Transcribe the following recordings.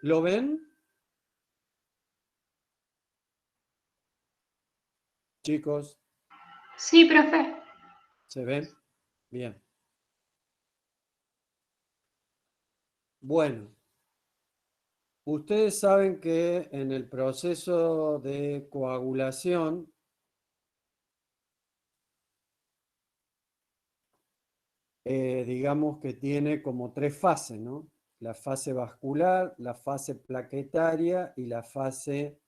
¿Lo ven, chicos? Sí, profe. ¿Se ven? Bien. Bueno, ustedes saben que en el proceso de coagulación, digamos que tiene como tres fases, ¿no? La fase vascular, la fase plaquetaria y la fase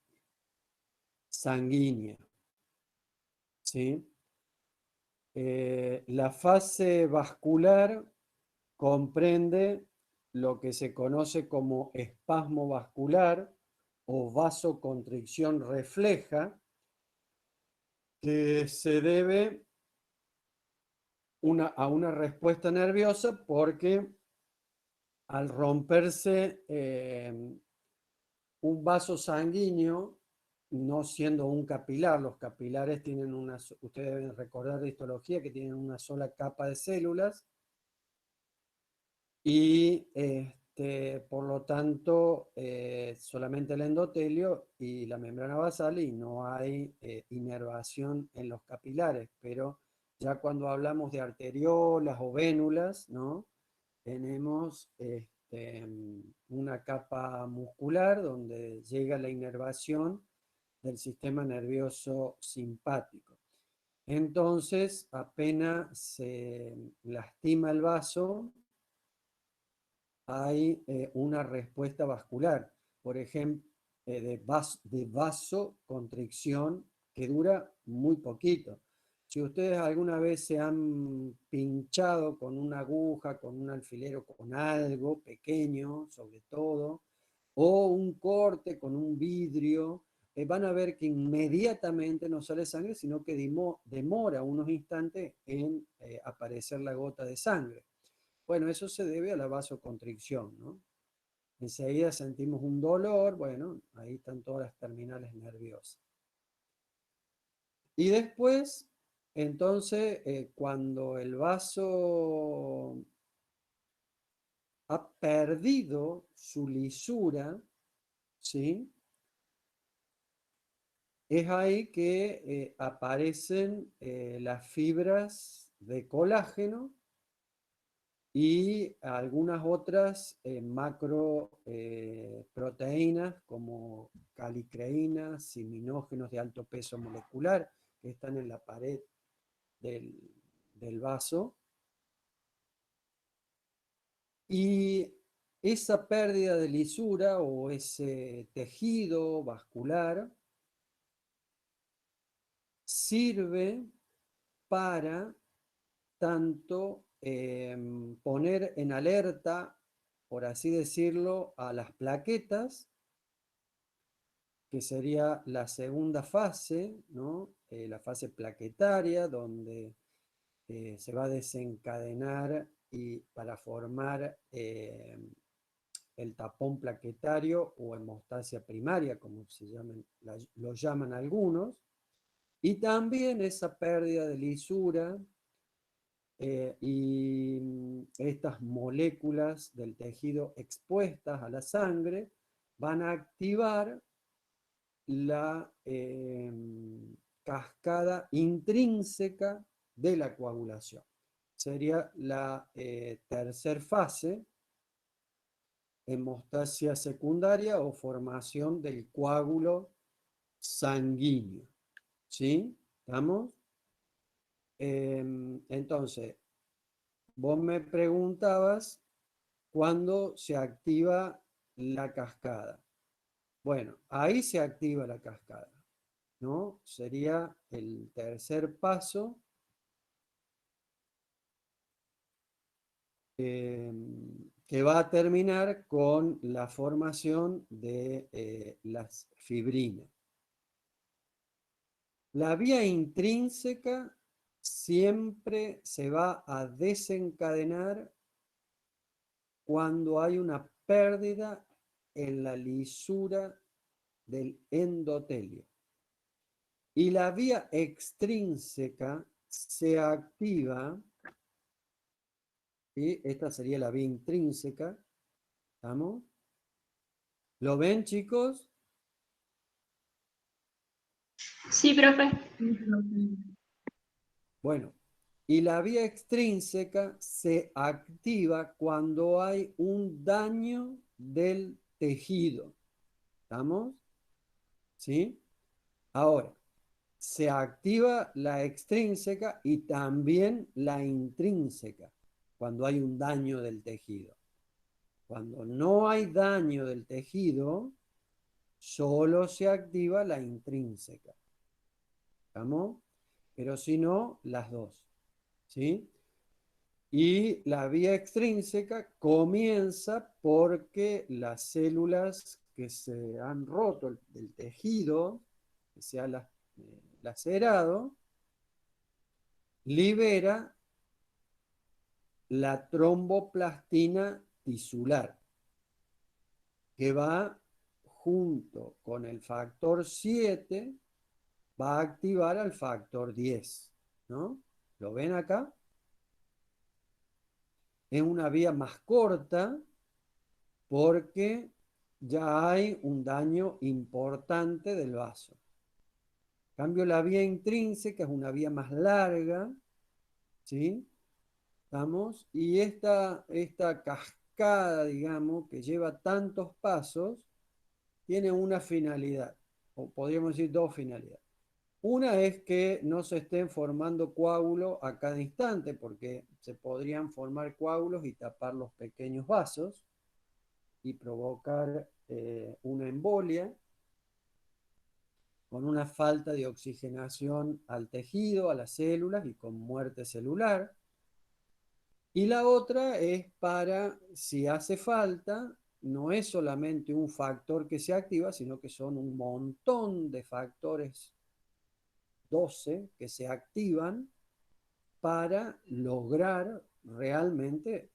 sanguínea, ¿sí? La fase vascular comprende lo que se conoce como espasmo vascular o vasoconstricción refleja, que se debe a una respuesta nerviosa porque al romperse un vaso sanguíneo, no siendo un capilar, los capilares tienen ustedes deben recordar de histología que tienen una sola capa de células y por lo tanto solamente el endotelio y la membrana basal y no hay inervación en los capilares, pero ya cuando hablamos de arteriolas o vénulas, ¿no? Tenemos una capa muscular donde llega la inervación del sistema nervioso simpático. Entonces, apenas se lastima el vaso, hay una respuesta vascular, por ejemplo, de vasoconstricción que dura muy poquito. Si ustedes alguna vez se han pinchado con una aguja, con un alfiler o con algo pequeño, sobre todo, o un corte con un vidrio, van a ver que inmediatamente no sale sangre, sino que demora unos instantes en aparecer la gota de sangre. Bueno, eso se debe a la vasoconstricción, ¿no? Enseguida sentimos un dolor, bueno, ahí están todas las terminales nerviosas. Y después, entonces, cuando el vaso ha perdido su lisura, ¿sí? Es ahí que aparecen las fibras de colágeno y algunas otras macroproteínas como calicreínas, siminógenos de alto peso molecular que están en la pared del, del vaso. Y esa pérdida de lisura o ese tejido vascular sirve para tanto poner en alerta, por así decirlo, a las plaquetas, que sería la segunda fase, ¿no? La fase plaquetaria, donde se va a desencadenar y para formar el tapón plaquetario o hemostasia primaria, como lo llaman algunos, y también esa pérdida de lisura y estas moléculas del tejido expuestas a la sangre van a activar la cascada intrínseca de la coagulación. Sería la tercer fase, hemostasia secundaria o formación del coágulo sanguíneo. ¿Sí? ¿Estamos? Entonces, vos me preguntabas cuándo se activa la cascada. Bueno, ahí se activa la cascada, ¿no? Sería el tercer paso que va a terminar con la formación de las fibrinas. La vía intrínseca siempre se va a desencadenar cuando hay una pérdida en la lisura del endotelio. Y la vía extrínseca se activa, y esta sería la vía intrínseca, ¿estamos? ¿Lo ven, chicos? Sí, profe. Bueno, y la vía extrínseca se activa cuando hay un daño del tejido. ¿Estamos? ¿Sí? Ahora, se activa la extrínseca y también la intrínseca cuando hay un daño del tejido. Cuando no hay daño del tejido, solo se activa la intrínseca. ¿Estamos? Pero si no, las dos. ¿Sí? Y la vía extrínseca comienza porque las células que se han roto del tejido, que se ha lacerado, libera la tromboplastina tisular, que va junto con el factor 7, va a activar al factor 10, ¿no? ¿Lo ven acá? Es una vía más corta porque ya hay un daño importante del vaso. En cambio, la vía intrínseca es una vía más larga, ¿sí? ¿Estamos? Y esta cascada, digamos, que lleva tantos pasos, tiene una finalidad, o podríamos decir dos finalidades. Una es que no se estén formando coágulos a cada instante, porque se podrían formar coágulos y tapar los pequeños vasos y provocar una embolia con una falta de oxigenación al tejido, a las células y con muerte celular. Y la otra es para, si hace falta, no es solamente un factor que se activa, sino que son un montón de factores 12 que se activan para lograr realmente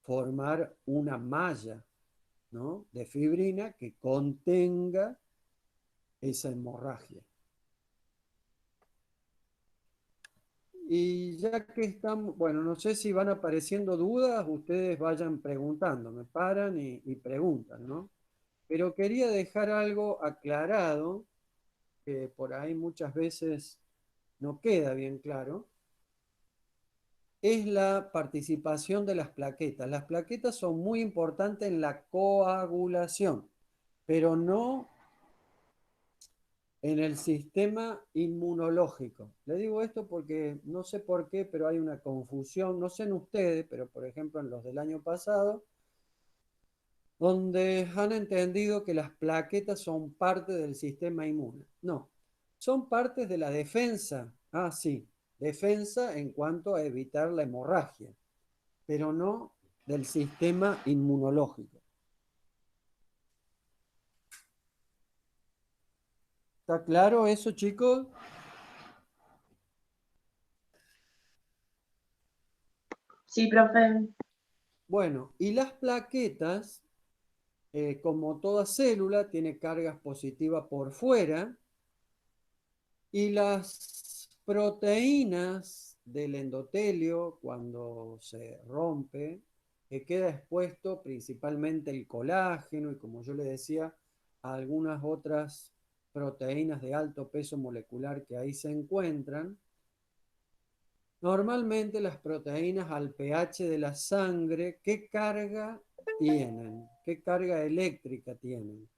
formar una malla, ¿no?, de fibrina que contenga esa hemorragia. Y ya que estamos, bueno, no sé si van apareciendo dudas, ustedes vayan preguntando, me paran y preguntan, ¿no? Pero quería dejar algo aclarado, que por ahí muchas veces no queda bien claro, es la participación de las plaquetas. Las plaquetas son muy importantes en la coagulación, pero no en el sistema inmunológico. Le digo esto porque no sé por qué, pero hay una confusión, no sé en ustedes, pero por ejemplo en los del año pasado, donde han entendido que las plaquetas son parte del sistema inmune. No, son partes de la defensa. Ah, sí, defensa en cuanto a evitar la hemorragia, pero no del sistema inmunológico. ¿Está claro eso, chicos? Sí, profe. Bueno, y las plaquetas, como toda célula, tiene cargas positivas por fuera y las proteínas del endotelio, cuando se rompe, que queda expuesto principalmente el colágeno y, como yo le decía, algunas otras proteínas de alto peso molecular que ahí se encuentran. Normalmente las proteínas al pH de la sangre, ¿qué carga tienen? ¿Qué carga eléctrica tienen?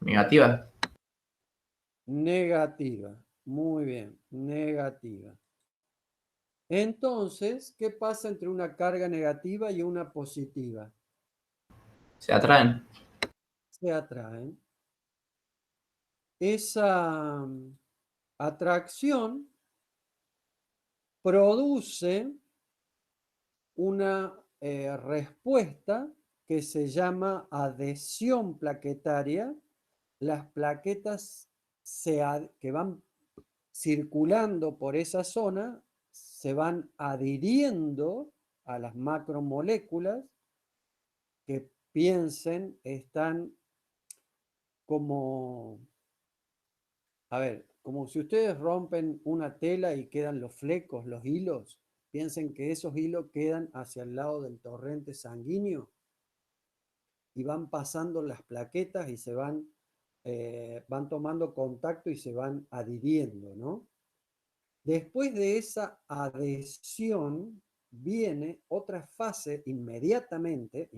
Negativa. Negativa. Muy bien, negativa. Entonces, ¿qué pasa entre una carga negativa y una positiva? Se atraen. Se atraen. Esa atracción produce una respuesta que se llama adhesión plaquetaria. Las plaquetas que van circulando por esa zona se van adhiriendo a las macromoléculas que están como, a ver, como si ustedes rompen una tela y quedan los flecos, los hilos, piensen que esos hilos quedan hacia el lado del torrente sanguíneo y van pasando las plaquetas y se van tomando contacto y se van adhiriendo, ¿no? Después de esa adhesión viene otra fase inmediatamente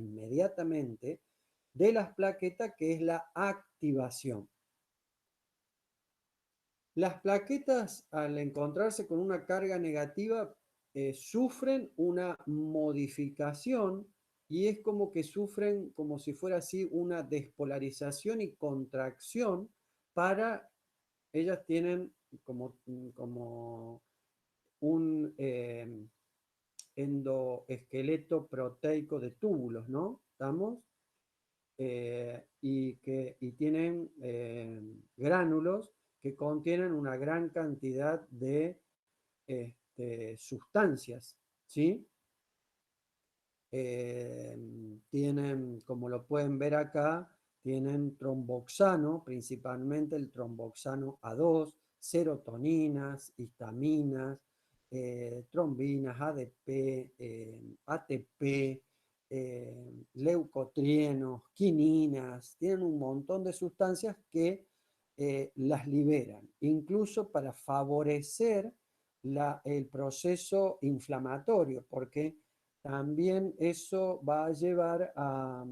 de las plaquetas, que es la activación. Las plaquetas, al encontrarse con una carga negativa, sufren una modificación y es como que sufren como si fuera así una despolarización y contracción ellas tienen como un endoesqueleto proteico de túbulos, ¿no? ¿Estamos? Y tienen gránulos que contienen una gran cantidad de sustancias, ¿sí? Tienen, como lo pueden ver acá, tienen tromboxano, principalmente el tromboxano A2, serotoninas, histaminas, trombinas, ADP, ATP, leucotrienos, quininas, tienen un montón de sustancias que las liberan, incluso para favorecer el proceso inflamatorio, porque también eso va a llevar a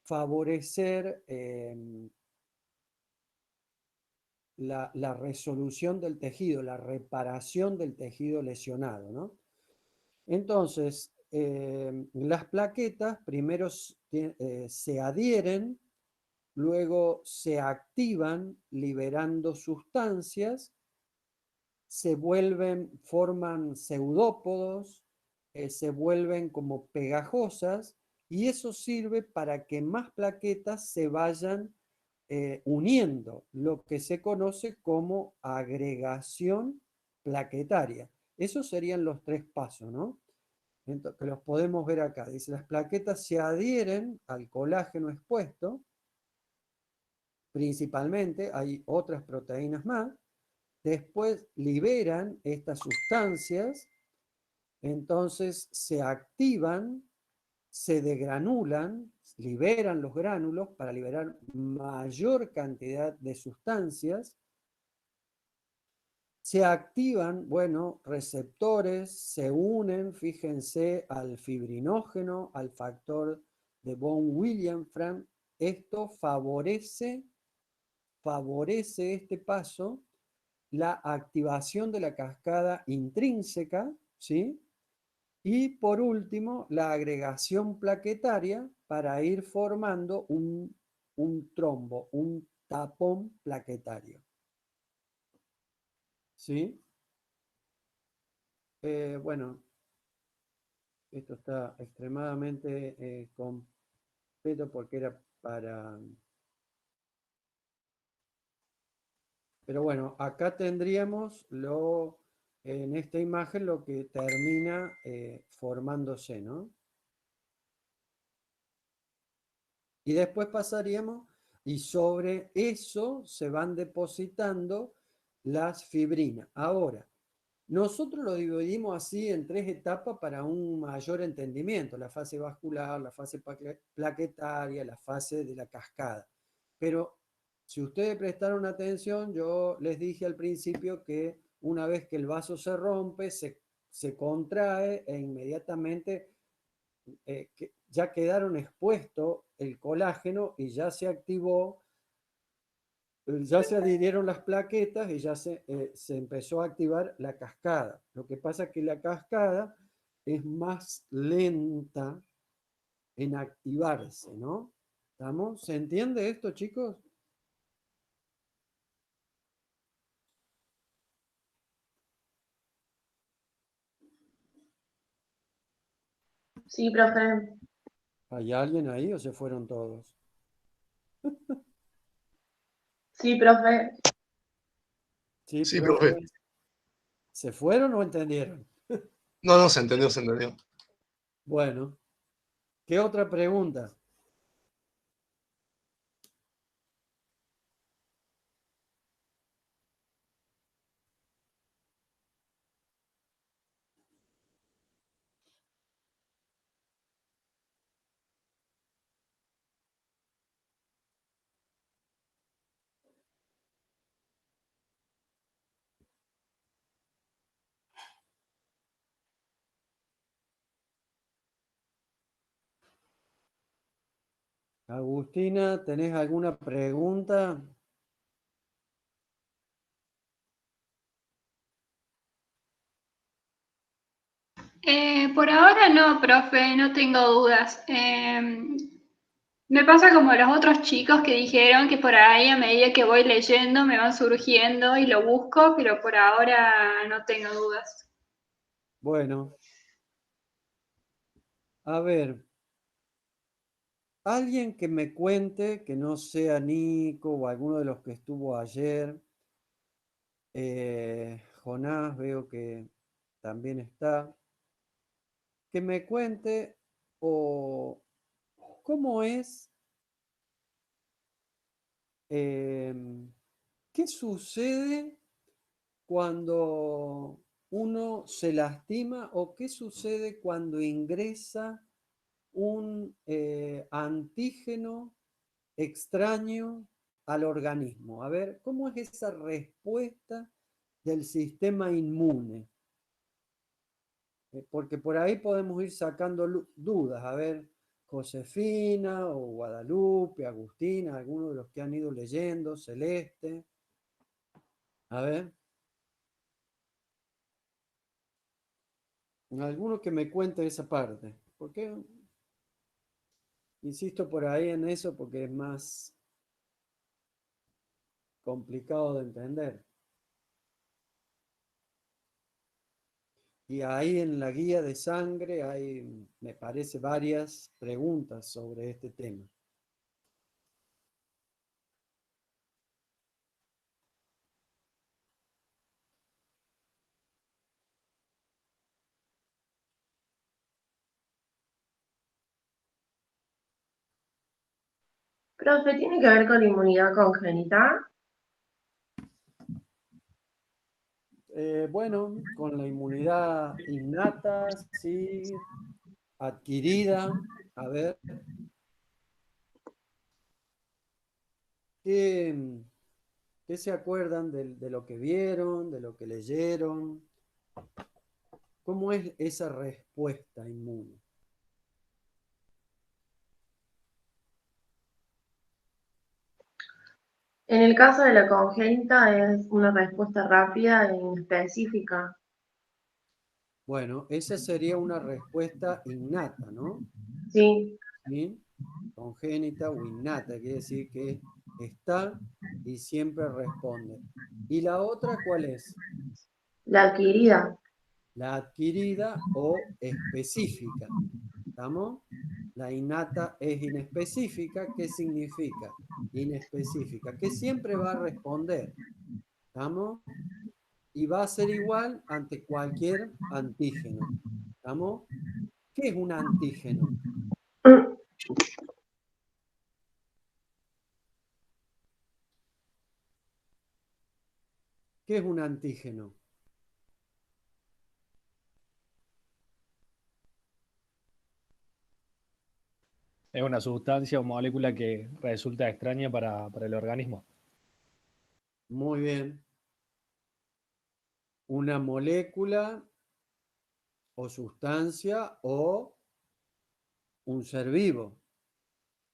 favorecer la resolución del tejido, la reparación del tejido lesionado, ¿no? Entonces, las plaquetas primero se adhieren, luego se activan liberando sustancias, forman pseudópodos, se vuelven como pegajosas y eso sirve para que más plaquetas se vayan uniendo, lo que se conoce como agregación plaquetaria. Esos serían los 3 pasos, ¿no? Entonces, que los podemos ver acá. Dice, las plaquetas se adhieren al colágeno expuesto, principalmente, hay otras proteínas más, después liberan estas sustancias, entonces se activan, se degranulan, liberan los gránulos para liberar mayor cantidad de sustancias, se activan, bueno, receptores, se unen, fíjense, al fibrinógeno, al factor de von Willebrand. Esto favorece este paso la activación de la cascada intrínseca, ¿sí? Y por último, la agregación plaquetaria para ir formando un trombo, un tapón plaquetario. ¿Sí? Bueno, esto está extremadamente completo porque era para... Pero bueno, acá tendríamos en esta imagen lo que termina formándose, ¿no? Y después pasaríamos y sobre eso se van depositando las fibrinas. Ahora, nosotros lo dividimos así en 3 etapas para un mayor entendimiento: la fase vascular, la fase plaquetaria, la fase de la cascada. Pero si ustedes prestaron atención, yo les dije al principio que una vez que el vaso se rompe, se contrae e inmediatamente ya quedaron expuestos el colágeno y ya se activó, ya se adhirieron las plaquetas y ya se empezó a activar la cascada. Lo que pasa es que la cascada es más lenta en activarse, ¿no? ¿Estamos? ¿Se entiende esto, chicos? Sí, profe. ¿Hay alguien ahí o se fueron todos? Sí, profe. Sí, Sí, profe. profe. ¿Se fueron o entendieron? No, no, se entendió, se entendió. Bueno, ¿qué otra pregunta? Agustina, ¿tenés alguna pregunta? Por ahora no, profe, no tengo dudas. Me pasa como los otros chicos que dijeron que por ahí a medida que voy leyendo me van surgiendo y lo busco, pero por ahora no tengo dudas. Bueno, a ver, alguien que me cuente, que no sea Nico o alguno de los que estuvo ayer, Jonás veo que también está, que me cuente o cómo es, qué sucede cuando uno se lastima o qué sucede cuando ingresa un antígeno extraño al organismo. A ver, ¿cómo es esa respuesta del sistema inmune? Porque por ahí podemos ir sacando dudas. A ver, Josefina o Guadalupe, Agustina, algunos de los que han ido leyendo, Celeste. A ver, alguno que me cuente esa parte. ¿Por qué? Insisto por ahí en eso porque es más complicado de entender. Y ahí en la guía de sangre hay, me parece, varias preguntas sobre este tema. Profe, ¿tiene que ver con la inmunidad congénita? Bueno, con la inmunidad innata, sí, adquirida. A ver, ¿qué, qué se acuerdan de lo que vieron, de lo que leyeron? ¿Cómo es esa respuesta inmune? En el caso de la congénita es una respuesta rápida e inespecífica. Bueno, esa sería una respuesta innata, ¿no? Sí, ¿Sí? Congénita o innata, quiere decir que está y siempre responde. ¿Y la otra cuál es? la adquirida. La adquirida o específica. ¿Estamos? La innata es inespecífica. ¿Qué significa? Inespecífica, que siempre va a responder. ¿Estamos? Y va a ser igual ante cualquier antígeno. ¿Estamos? ¿Qué es un antígeno? ¿Qué es un antígeno? Es una sustancia o molécula que resulta extraña para el organismo. Muy bien. Una molécula o sustancia o un ser vivo.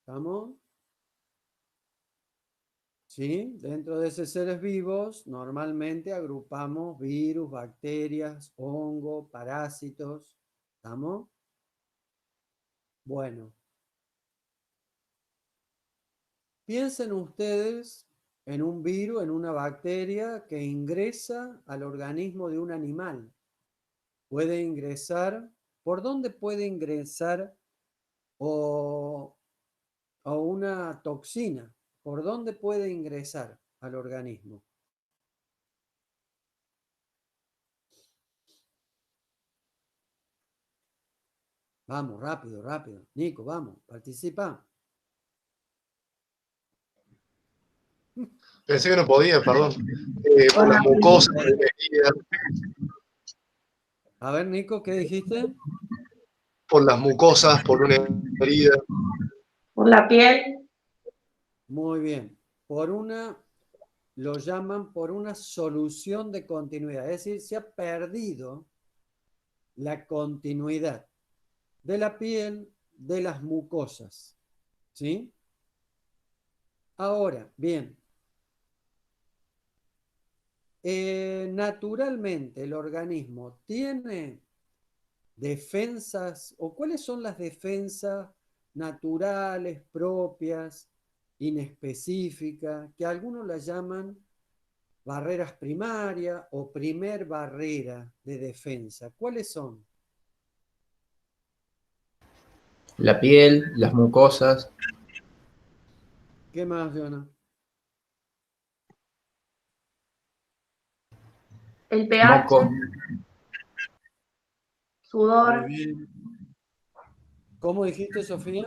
¿Estamos? ¿Sí? Dentro de esos seres vivos normalmente agrupamos virus, bacterias, hongos, parásitos. ¿Estamos? Bueno, piensen ustedes en un virus, en una bacteria que ingresa al organismo de un animal. Puede ingresar, ¿por dónde puede ingresar o una toxina? ¿Por dónde puede ingresar al organismo? Vamos, rápido, rápido. Nico, vamos, participa. Pensé que no podía, perdón. Por Por la las piel. mucosas, por una herida, A ver, Nico, ¿qué dijiste? por las mucosas, por una herida. Por la piel. Muy bien. Por una, lo llaman por una solución de continuidad. Es decir, se ha perdido la continuidad de la piel, de las mucosas. ¿Sí? Ahora, bien. Naturalmente el organismo tiene defensas, o cuáles son las defensas naturales, propias, inespecíficas, que algunos las llaman barreras primarias o primer barrera de defensa. ¿Cuáles son? La piel, las mucosas, ¿Qué más, Joana? El pH, moco, Muy sudor, bien. ¿Cómo dijiste, Sofía?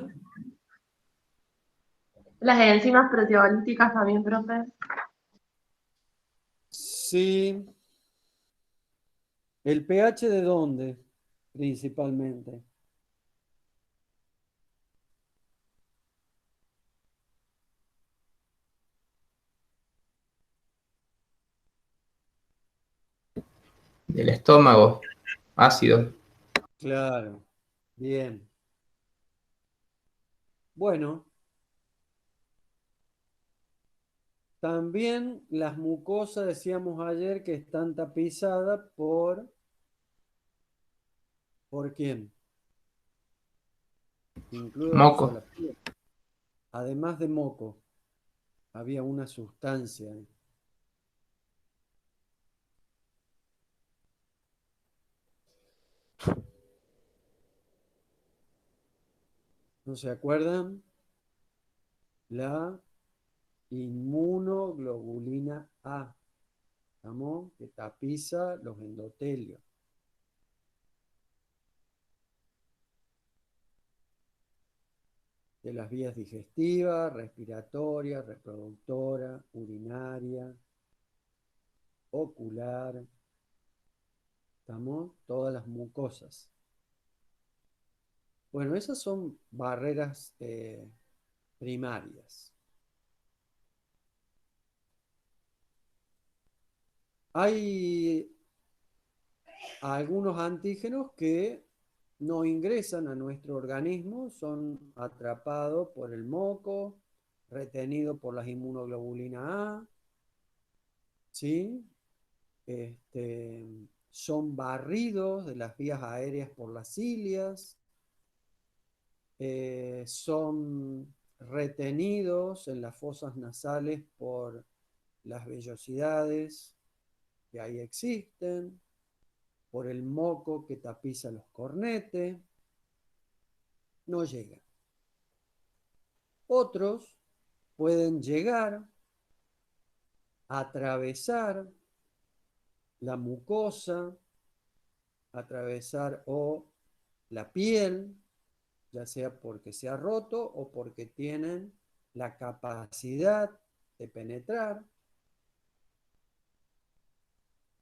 las enzimas proteolíticas también, profe. Sí. ¿El pH de dónde? Principalmente. del estómago, ácido. Claro. Bien. Bueno, también las mucosas, decíamos ayer, que están tapizadas ¿por quién? Incluso Moco. la piel. Además de moco, había una sustancia ahí. ¿No se acuerdan? La inmunoglobulina A, ¿estamos? Que tapiza los endotelios. De las vías digestivas, respiratoria, reproductora, urinaria, ocular, ¿estamos? Todas las mucosas. Bueno, esas son barreras primarias. Hay algunos antígenos que no ingresan a nuestro organismo, son atrapados por el moco, retenidos por las inmunoglobulinas A, ¿sí? Son barridos de las vías aéreas por las cilias, son retenidos en las fosas nasales por las vellosidades que ahí existen, por el moco que tapiza los cornetes, no llegan. Otros pueden llegar a atravesar la mucosa, atravesar o la piel, ya sea porque se ha roto o porque tienen la capacidad de penetrar.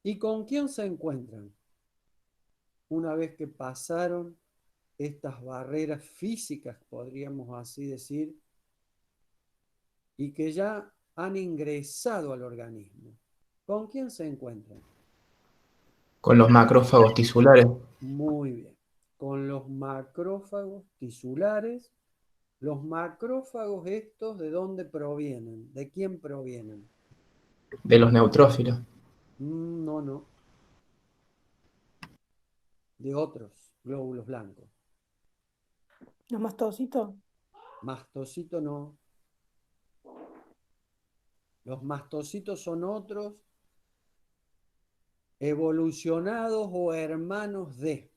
¿Y con quién se encuentran? Una vez que pasaron estas barreras físicas, podríamos así decir, y que ya han ingresado al organismo. ¿Con quién se encuentran? Con los macrófagos tisulares, Muy bien. Con los macrófagos tisulares. Los macrófagos estos, ¿de dónde provienen? ¿De quién provienen? de los neutrófilos, No, no. De otros glóbulos blancos. ¿Los mastocitos? Mastocito no. Los mastocitos son otros evolucionados o hermanos de.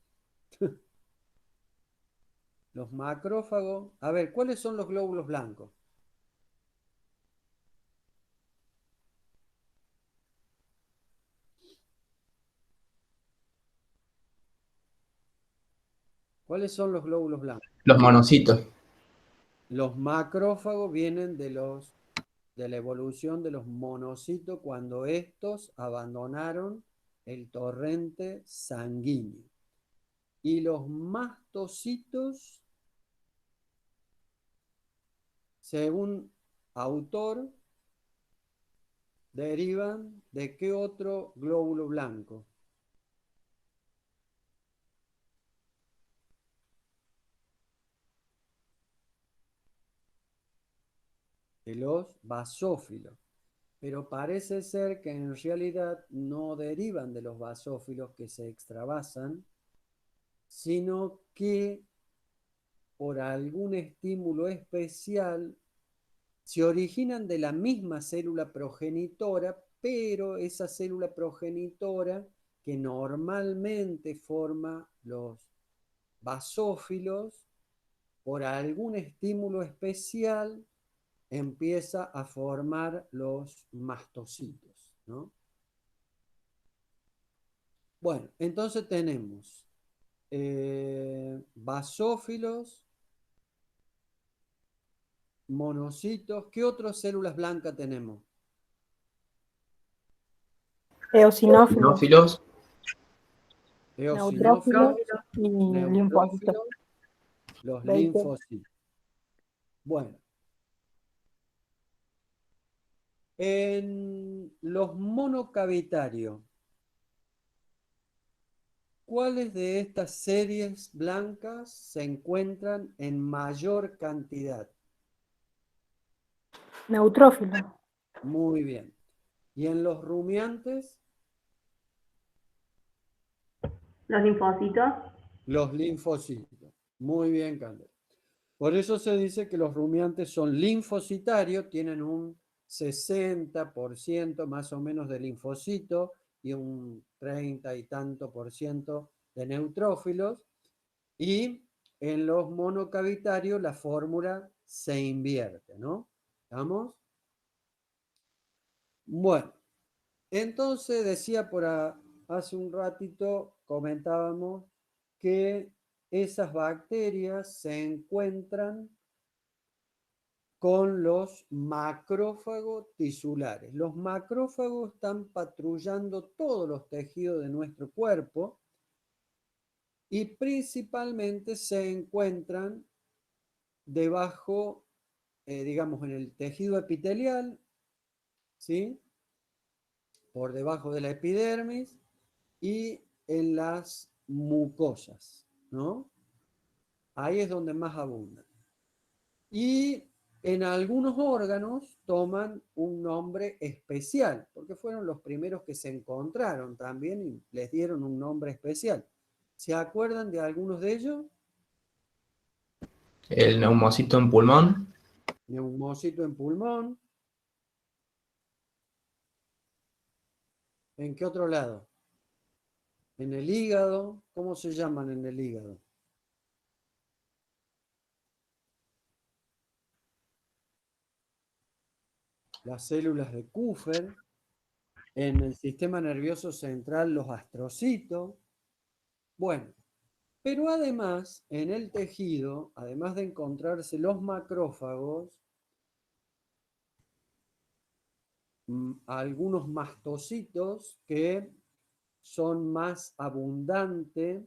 Los macrófagos. A ver, ¿cuáles son los glóbulos blancos? ¿Cuáles son los glóbulos blancos? los monocitos, Los macrófagos vienen de la evolución de los monocitos cuando estos abandonaron el torrente sanguíneo. Y los mastocitos, según autor, derivan de qué otro glóbulo blanco. de los basófilos. Pero parece ser que en realidad no derivan de los basófilos que se extravasan, sino que por algún estímulo especial se originan de la misma célula progenitora, pero esa célula progenitora que normalmente forma los basófilos, por algún estímulo especial empieza a formar los mastocitos, ¿no? Bueno, entonces tenemos basófilos, monocitos. ¿Qué otras células blancas tenemos? Eosinófilos, Neófilos, neutrófilos y linfocitos. neutrófilos, los 20. linfocitos. Bueno, en los monocavitarios, ¿cuáles de estas series blancas se encuentran en mayor cantidad? Neutrófilos, Muy bien. ¿Y en los rumiantes? Los linfocitos. Los linfocitos. Muy bien, Candela. Por eso se dice que los rumiantes son linfocitarios, tienen un 60% más o menos de linfocitos y un 30 y tanto por ciento de neutrófilos. Y en los monocavitarios la fórmula se invierte, ¿no? ¿Estamos? Bueno, entonces decía hace un ratito, comentábamos que esas bacterias se encuentran con los macrófagos tisulares. Los macrófagos están patrullando todos los tejidos de nuestro cuerpo y principalmente se encuentran debajo, digamos, en el tejido epitelial, ¿sí? Por debajo de la epidermis y en las mucosas, ¿no? Ahí es donde más abundan. Y en algunos órganos toman un nombre especial, porque fueron los primeros que se encontraron también y les dieron un nombre especial. ¿Se acuerdan de algunos de ellos? el neumocito en pulmón, Neumocito en pulmón. ¿En qué otro lado? En el hígado. ¿Cómo se llaman en el hígado? Las células de Kupffer. En el sistema nervioso central, los astrocitos. Bueno, pero además, en el tejido, además de encontrarse los macrófagos, algunos mastocitos que son más abundantes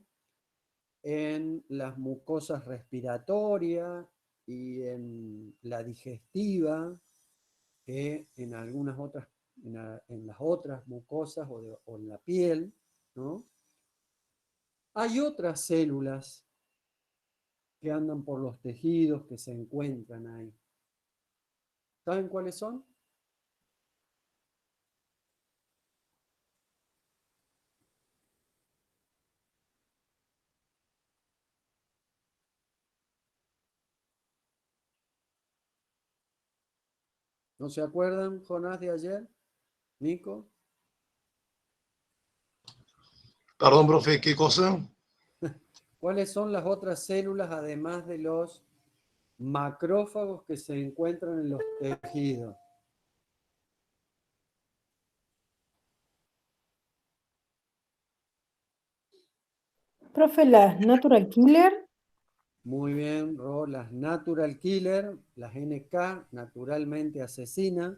en las mucosas respiratorias y en la digestiva, que en algunas otras, en las otras mucosas o en la piel, ¿no? Hay otras células que andan por los tejidos que se encuentran ahí. ¿Saben cuáles son? ¿No se acuerdan, Jonás, de ayer? ¿Nico? Perdón, profe, ¿qué cosa? ¿Cuáles son las otras células, además de los macrófagos que se encuentran en los tejidos? profe, las natural killer, Muy bien, Ro, las natural killer, las NK, naturalmente asesina,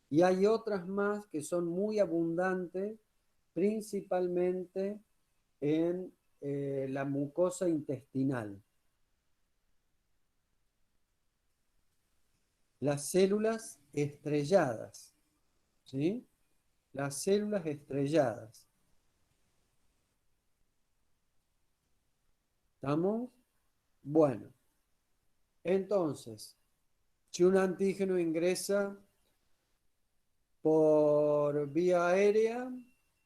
y hay otras más que son muy abundantes, principalmente en la mucosa intestinal. Las células estrelladas, ¿sí? Las células estrelladas. ¿Estamos? Bueno, entonces, Si un antígeno ingresa por vía aérea,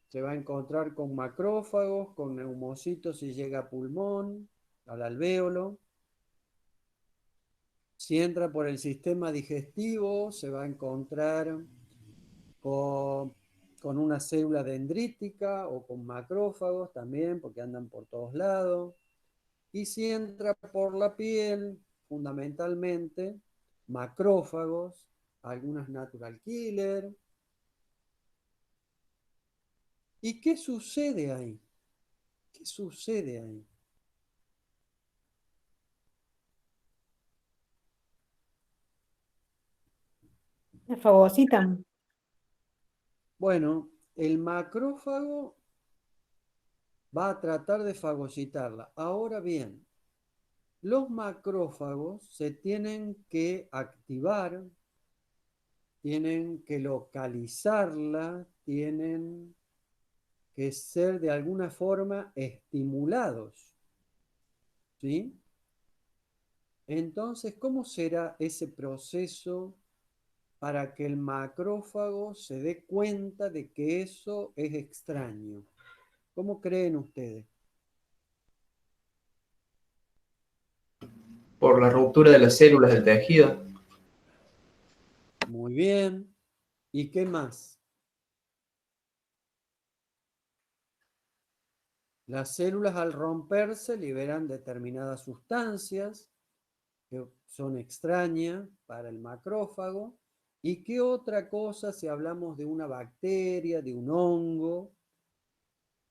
se va a encontrar con macrófagos, con neumocitos si llega a pulmón, al alvéolo. Si entra por el sistema digestivo, se va a encontrar con una célula dendrítica o con macrófagos también, porque andan por todos lados. Y si entra por la piel, fundamentalmente, macrófagos, algunas natural killer. ¿Y qué sucede ahí? ¿Qué sucede ahí? Me fagocitan. Bueno, el macrófago va a tratar de fagocitarla. Ahora bien, los macrófagos se tienen que activar, tienen que localizarla, tienen que ser de alguna forma estimulados. ¿Sí? Entonces, ¿cómo será ese proceso para que el macrófago se dé cuenta de que eso es extraño? ¿Cómo creen ustedes? Por la ruptura de las células del tejido. Muy bien. ¿Y qué más? Las células al romperse liberan determinadas sustancias que son extrañas para el macrófago. ¿Y qué otra cosa si hablamos de una bacteria, de un hongo,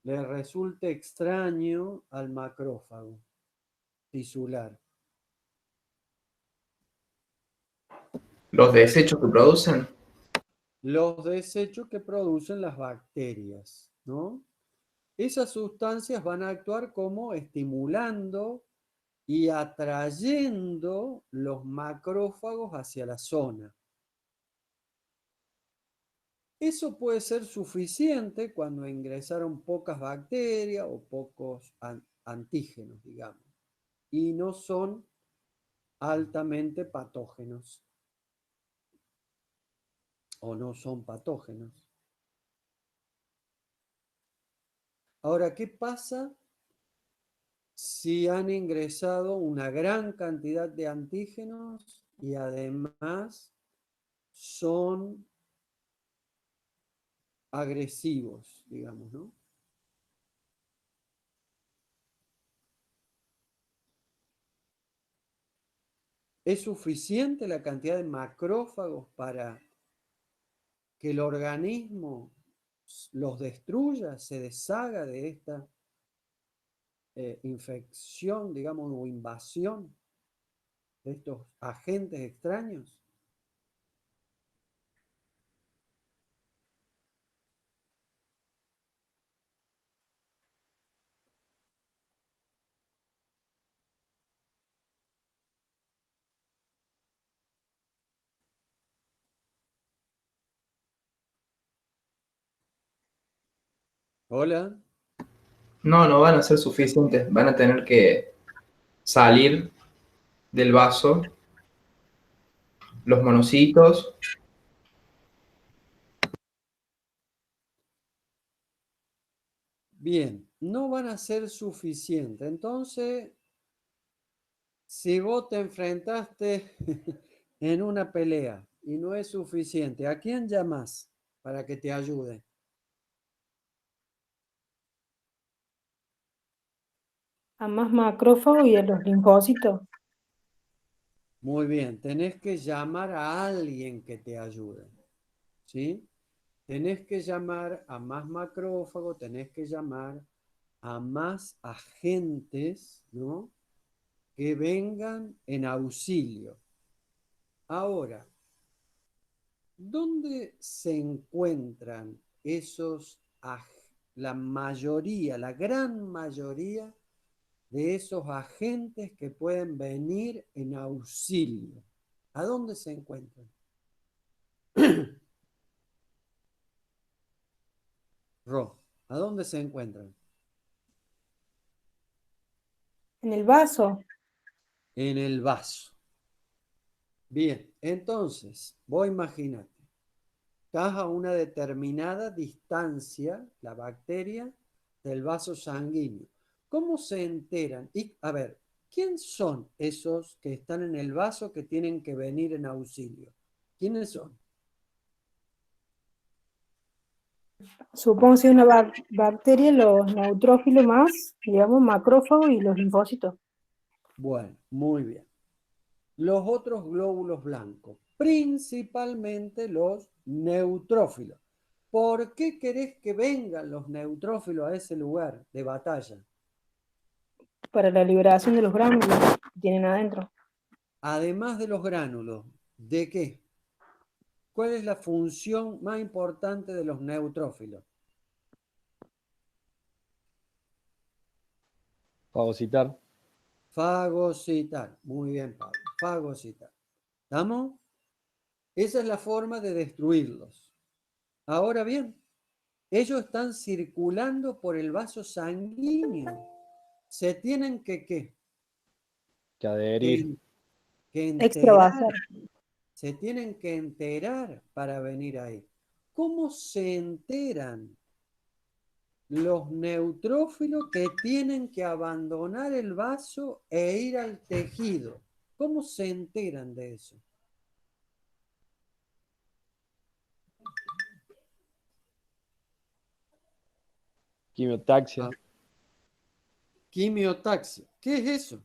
le resulta extraño al macrófago tisular? Los desechos que producen. Los desechos que producen las bacterias, ¿no? Esas sustancias van a actuar como estimulando y atrayendo los macrófagos hacia la zona. Eso puede ser suficiente cuando ingresaron pocas bacterias o pocos antígenos, digamos, y no son altamente patógenos o no son patógenos. Ahora, ¿qué pasa si han ingresado una gran cantidad de antígenos y además son agresivos, digamos, ¿no? ¿Es suficiente la cantidad de macrófagos para que el organismo los destruya, se deshaga de esta infección, digamos, o invasión de estos agentes extraños? Hola. No, no van a ser suficientes. Van a tener que salir del vaso los monocitos. Bien, no van a ser suficientes. Entonces, si vos te enfrentaste en una pelea y no es suficiente, ¿a quién llamas para que te ayude? A más macrófago y a los linfocitos. Muy bien, tenés que llamar a alguien que te ayude, ¿sí? Tenés que llamar a más macrófagos, tenés que llamar a más agentes, ¿no? Que vengan en auxilio. Ahora, ¿dónde se encuentran esos, la mayoría, la gran mayoría de esos agentes que pueden venir en auxilio? ¿A dónde se encuentran? Ro, ¿a dónde se encuentran? En el vaso. En el vaso. Bien, entonces, vos imaginate, estás a una determinada distancia, la bacteria, del vaso sanguíneo. ¿Cómo se enteran? Y, a ver, ¿quién son esos que están en el vaso que tienen que venir en auxilio? ¿Quiénes son? Supongo que si es una bacteria, los neutrófilos más, digamos, macrófagos y los linfocitos. Bueno, muy bien. Los otros glóbulos blancos, principalmente los neutrófilos. ¿Por qué querés que vengan los neutrófilos a ese lugar de batalla? Para la liberación de los gránulos que tienen adentro. Además de los gránulos, ¿de qué? ¿Cuál es la función más importante de los neutrófilos? Fagocitar. Fagocitar. Muy bien, Pablo. Fagocitar. ¿Estamos? Esa es la forma de destruirlos. Ahora bien, ellos están circulando por el vaso sanguíneo. Se tienen que, ¿qué? Que adherir. Que, que enterar. Extravasar. Se tienen que enterar para venir ahí. ¿Cómo se enteran? Los neutrófilos que tienen que abandonar el vaso e ir al tejido. ¿Cómo se enteran de eso? Quimiotaxia. Ah, quimiotaxia. ¿Qué es eso?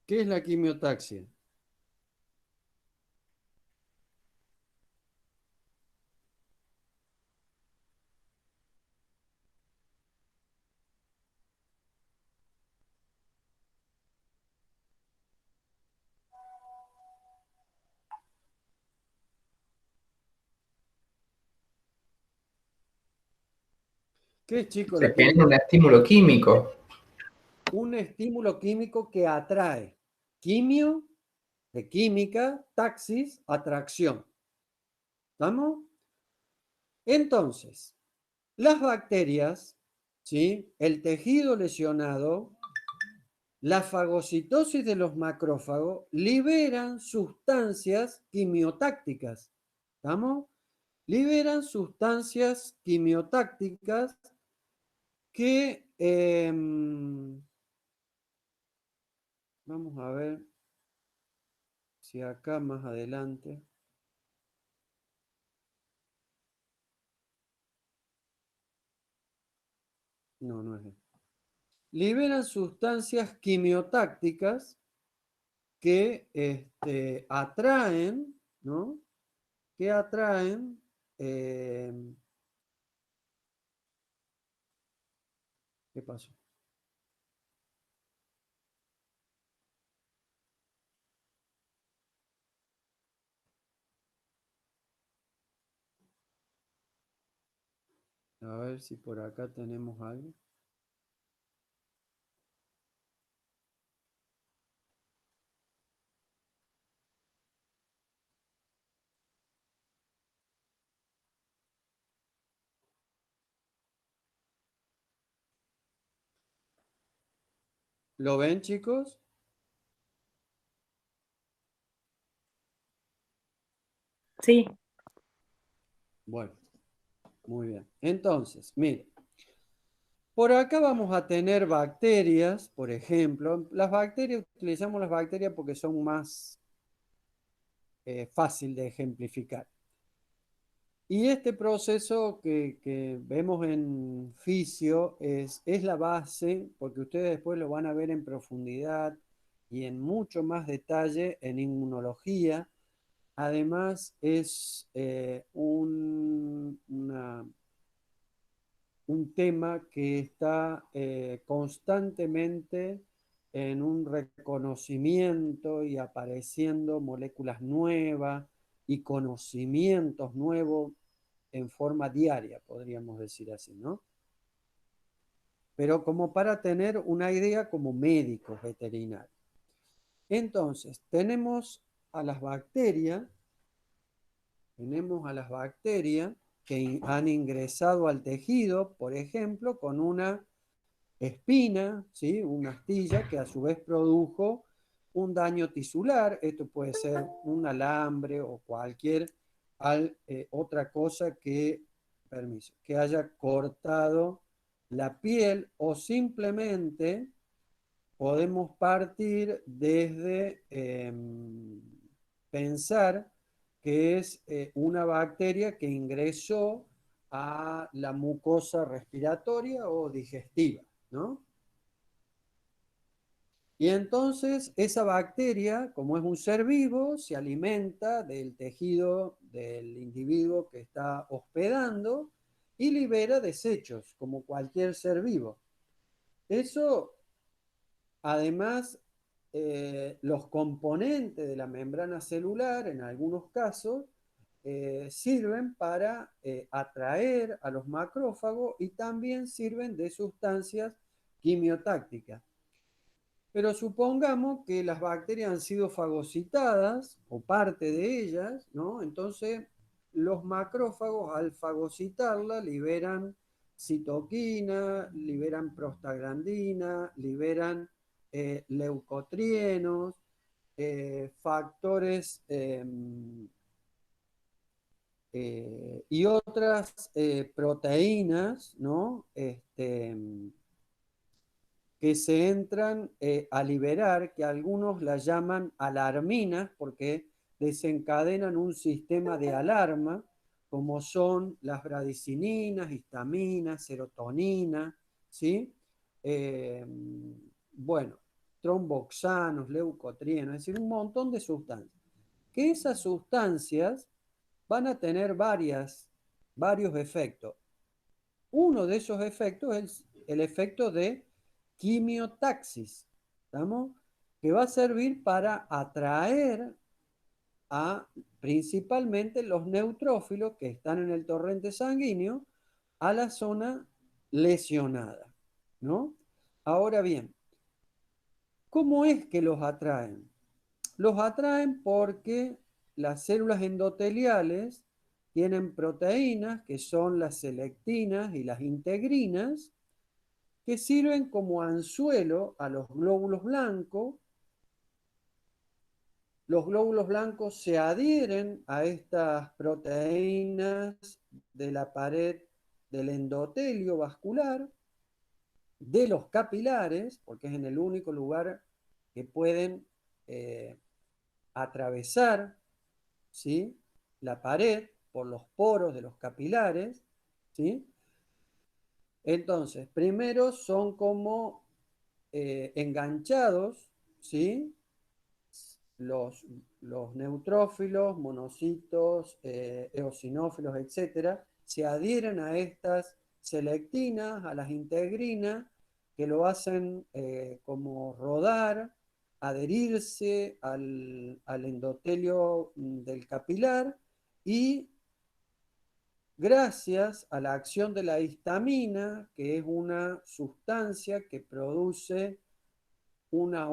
¿Qué es la quimiotaxia? ¿Qué es, chico, Se la genera un quimiotaxia? estímulo químico. Un estímulo químico que atrae. Quimio, de química, taxis, atracción. ¿Estamos? Entonces, las bacterias, ¿sí? El tejido lesionado, la fagocitosis de los macrófagos liberan sustancias quimiotácticas. ¿Estamos? Liberan sustancias quimiotácticas que, vamos a ver si acá más adelante. No, no es esto. Liberan sustancias quimiotácticas que atraen, ¿no? Que atraen ¿qué pasó? A ver si por acá tenemos algo. ¿Lo ven, chicos? Sí, Bueno, muy bien. Entonces, mire, por acá vamos a tener bacterias, por ejemplo. Las bacterias, utilizamos las bacterias porque son más fácil de ejemplificar. Y este proceso que vemos en fisio es la base, porque ustedes después lo van a ver en profundidad y en mucho más detalle en inmunología. Además, es un tema que está constantemente en un reconocimiento y apareciendo moléculas nuevas. y conocimientos nuevos en forma diaria, podríamos decir así, ¿no? Pero como para tener una idea como médicos veterinarios. Entonces, tenemos a las bacterias que han ingresado al tejido, por ejemplo, con una espina, ¿sí? Una astilla que a su vez produjo un daño tisular. Esto puede ser un alambre o cualquier otra cosa que haya cortado la piel, o simplemente podemos partir desde pensar que es una bacteria que ingresó a la mucosa respiratoria o digestiva, ¿no? Y entonces esa bacteria, como es un ser vivo, se alimenta del tejido del individuo que está hospedando y libera desechos, como cualquier ser vivo. Eso, además, los componentes de la membrana celular, en algunos casos, sirven para atraer a los macrófagos y también sirven de sustancias quimiotácticas. Pero supongamos que las bacterias han sido fagocitadas, o parte de ellas, ¿no? Entonces, los macrófagos, al fagocitarla, liberan citoquina, liberan prostaglandina, liberan leucotrienos, factores y otras proteínas, ¿no? Que se entran a liberar, que algunos las llaman alarminas, porque desencadenan un sistema de alarma, como son las bradicininas, histaminas, serotonina, ¿sí? Bueno, tromboxanos, leucotrienos, es decir, un montón de sustancias. Que esas sustancias van a tener varios efectos. Uno de esos efectos es el efecto de quimiotaxis, ¿estamos? Que va a servir para atraer a principalmente los neutrófilos que están en el torrente sanguíneo a la zona lesionada, ¿no? Ahora bien, ¿cómo es que los atraen? Los atraen porque las células endoteliales tienen proteínas que son las selectinas y las integrinas, que sirven como anzuelo a los glóbulos blancos. Los glóbulos blancos se adhieren a estas proteínas de la pared del endotelio vascular, de los capilares, porque es en el único lugar que pueden atravesar, ¿sí?, la pared por los poros de los capilares, ¿sí? Entonces, primero son como enganchados, ¿sí? Los neutrófilos, monocitos, eosinófilos, etcétera, se adhieren a estas selectinas, a las integrinas, que lo hacen como rodar, adherirse al endotelio del capilar, y gracias a la acción de la histamina, que es una sustancia que produce una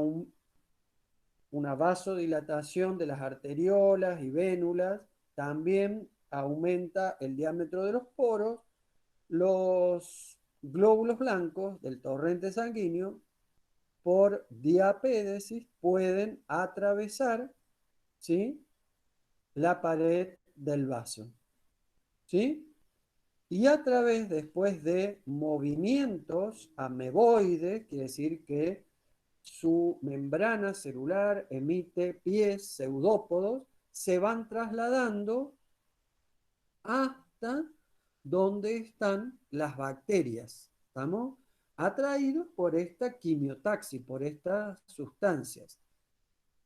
vasodilatación de las arteriolas y vénulas, también aumenta el diámetro de los poros. Los glóbulos blancos del torrente sanguíneo, por diapédesis, pueden atravesar, ¿sí?, la pared del vaso, ¿sí? Y a través, después de movimientos ameboides, quiere decir que su membrana celular emite pies pseudópodos, se van trasladando hasta donde están las bacterias, ¿estamos? Atraídos por esta quimiotaxis, por estas sustancias.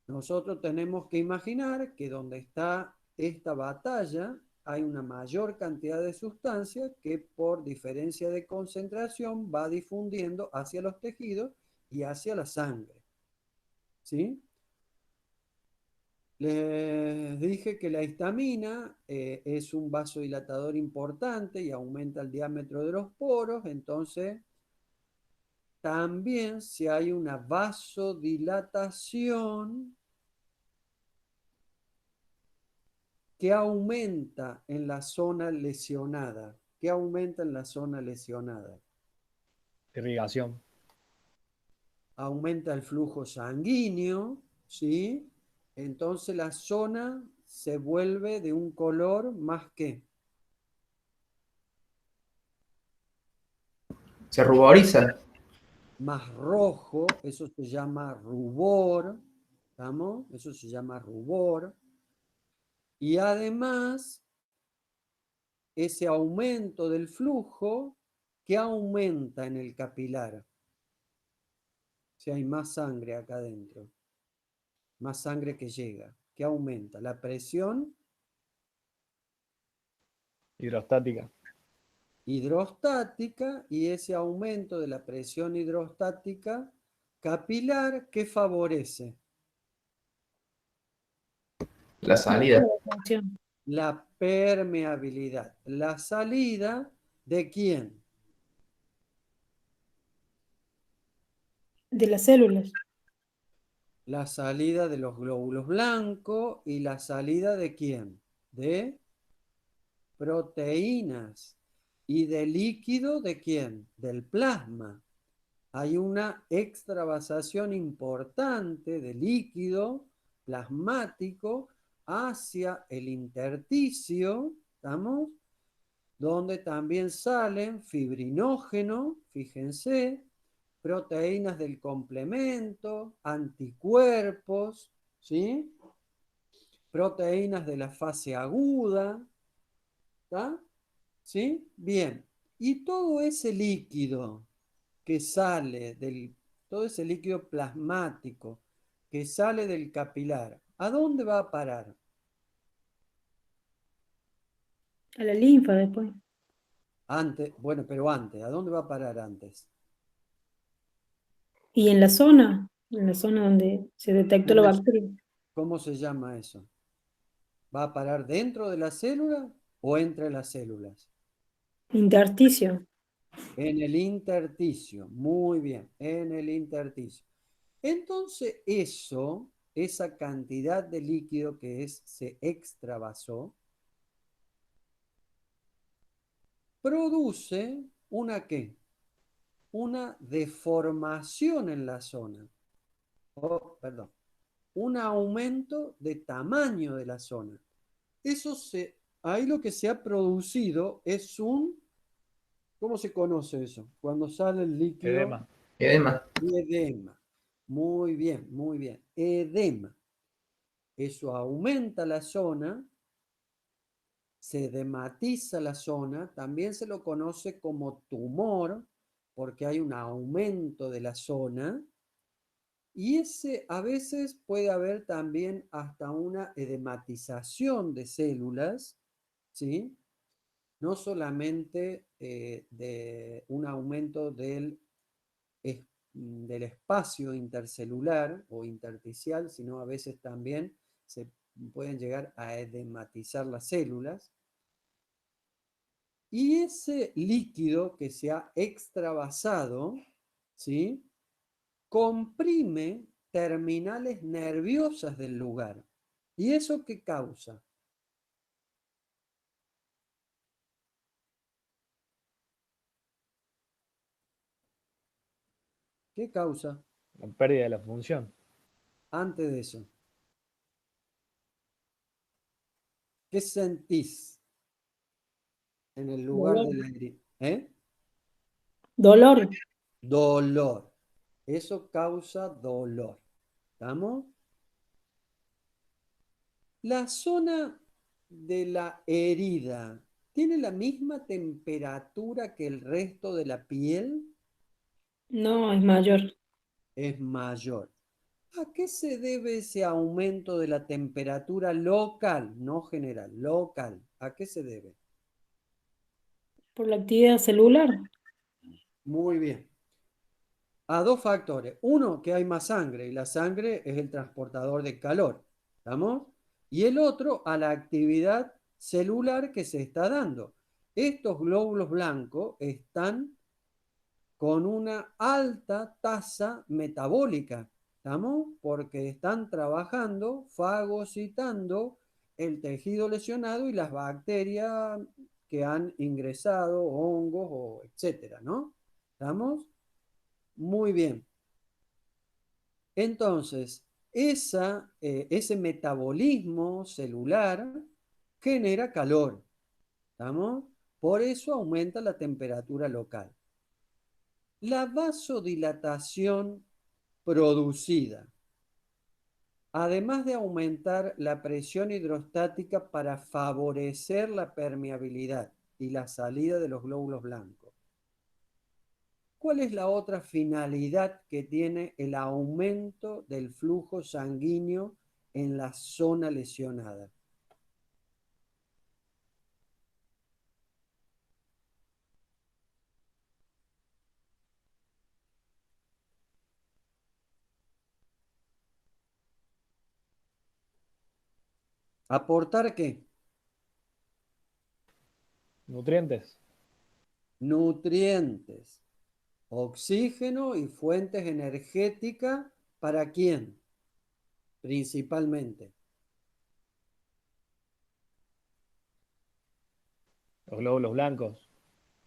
Nosotros tenemos que imaginar que donde está esta batalla hay una mayor cantidad de sustancias que por diferencia de concentración va difundiendo hacia los tejidos y hacia la sangre, ¿sí? Les dije que la histamina es un vasodilatador importante y aumenta el diámetro de los poros, entonces también si hay una vasodilatación que aumenta en la zona lesionada. ¿Qué aumenta en la zona lesionada? Irrigación. Aumenta el flujo sanguíneo, ¿sí? Entonces la zona se vuelve de un color más que Se ruboriza. más rojo, eso se llama rubor, ¿estamos? Eso se llama rubor. Y además, ese aumento del flujo, ¿qué aumenta en el capilar? Si hay más sangre acá adentro, más sangre que llega, ¿qué aumenta? La presión Hidrostática. hidrostática y ese aumento de la presión hidrostática capilar, ¿qué favorece? La salida. Función. La permeabilidad. La salida ¿de quién? De las células. La salida de los glóbulos blancos y la salida ¿de quién? De proteínas. ¿Y de líquido de quién? Del plasma. Hay una extravasación importante de líquido plasmático hacia el intersticio, ¿estamos? Donde también salen fibrinógeno, fíjense, proteínas del complemento, anticuerpos, ¿sí? Proteínas de la fase aguda, ¿está? ¿Sí? Bien. Y todo ese líquido que sale todo ese líquido plasmático que sale del capilar, ¿a dónde va a parar? A la linfa después. Antes, bueno, pero antes, ¿a dónde va a parar antes? Y en la zona donde se detectó la bacteria. ¿Cómo se llama eso? ¿Va a parar dentro de la célula o entre las células? Intersticio. En el intersticio, muy bien, en el intersticio. Entonces esa cantidad de líquido se extravasó, produce una ¿qué? Una deformación en la zona. Perdón, un aumento de tamaño de la zona. Ahí lo que se ha producido es ¿cómo se conoce eso? Cuando sale el líquido. Edema. Edema. Edema. Muy bien, muy bien. Edema. Eso aumenta la zona, se edematiza la zona, también se lo conoce como tumor, porque hay un aumento de la zona, y a veces puede haber también hasta una edematización de células, ¿sí? No solamente de un aumento del espacio intercelular o intersticial, sino a veces también se pueden llegar a edematizar las células. Y ese líquido que se ha extravasado, ¿sí? Comprime terminales nerviosas del lugar. ¿Y eso qué causa? ¿Qué causa? La pérdida de la función. Antes de eso, ¿qué sentís en el lugar Dolor. de la herida? ¿Eh? Dolor. Dolor. Eso causa dolor. ¿Estamos? La zona de la herida tiene la misma temperatura que el resto de la piel. No, es mayor. Es mayor. ¿A qué se debe ese aumento de la temperatura local, no general, local? ¿A qué se debe? Por la actividad celular. Muy bien. A dos factores. Uno, que hay más sangre y la sangre es el transportador de calor. ¿Estamos? Y el otro a la actividad celular que se está dando. Estos glóbulos blancos están con una alta tasa metabólica, ¿estamos? Porque están trabajando, fagocitando el tejido lesionado y las bacterias que han ingresado, hongos, o etcétera, ¿no? ¿Estamos? Muy bien. Entonces, ese metabolismo celular genera calor, ¿estamos? Por eso aumenta la temperatura local. La vasodilatación producida, además de aumentar la presión hidrostática para favorecer la permeabilidad y la salida de los glóbulos blancos, ¿cuál es la otra finalidad que tiene el aumento del flujo sanguíneo en la zona lesionada? ¿Aportar qué? Nutrientes. Nutrientes, oxígeno y fuentes energéticas. ¿Para quién? Principalmente. Los glóbulos blancos.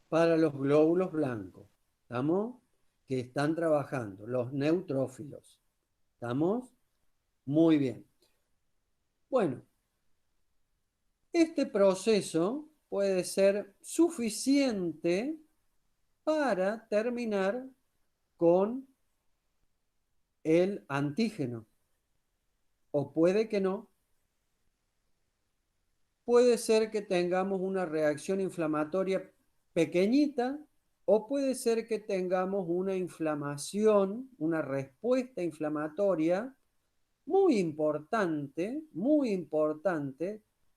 Para los glóbulos blancos, ¿estamos? Que están trabajando, los neutrófilos, ¿estamos? Muy bien. Bueno, este proceso puede ser suficiente para terminar con el antígeno, o puede que no. Puede ser que tengamos una reacción inflamatoria pequeñita, o puede ser que tengamos una inflamación, una respuesta inflamatoria muy importante,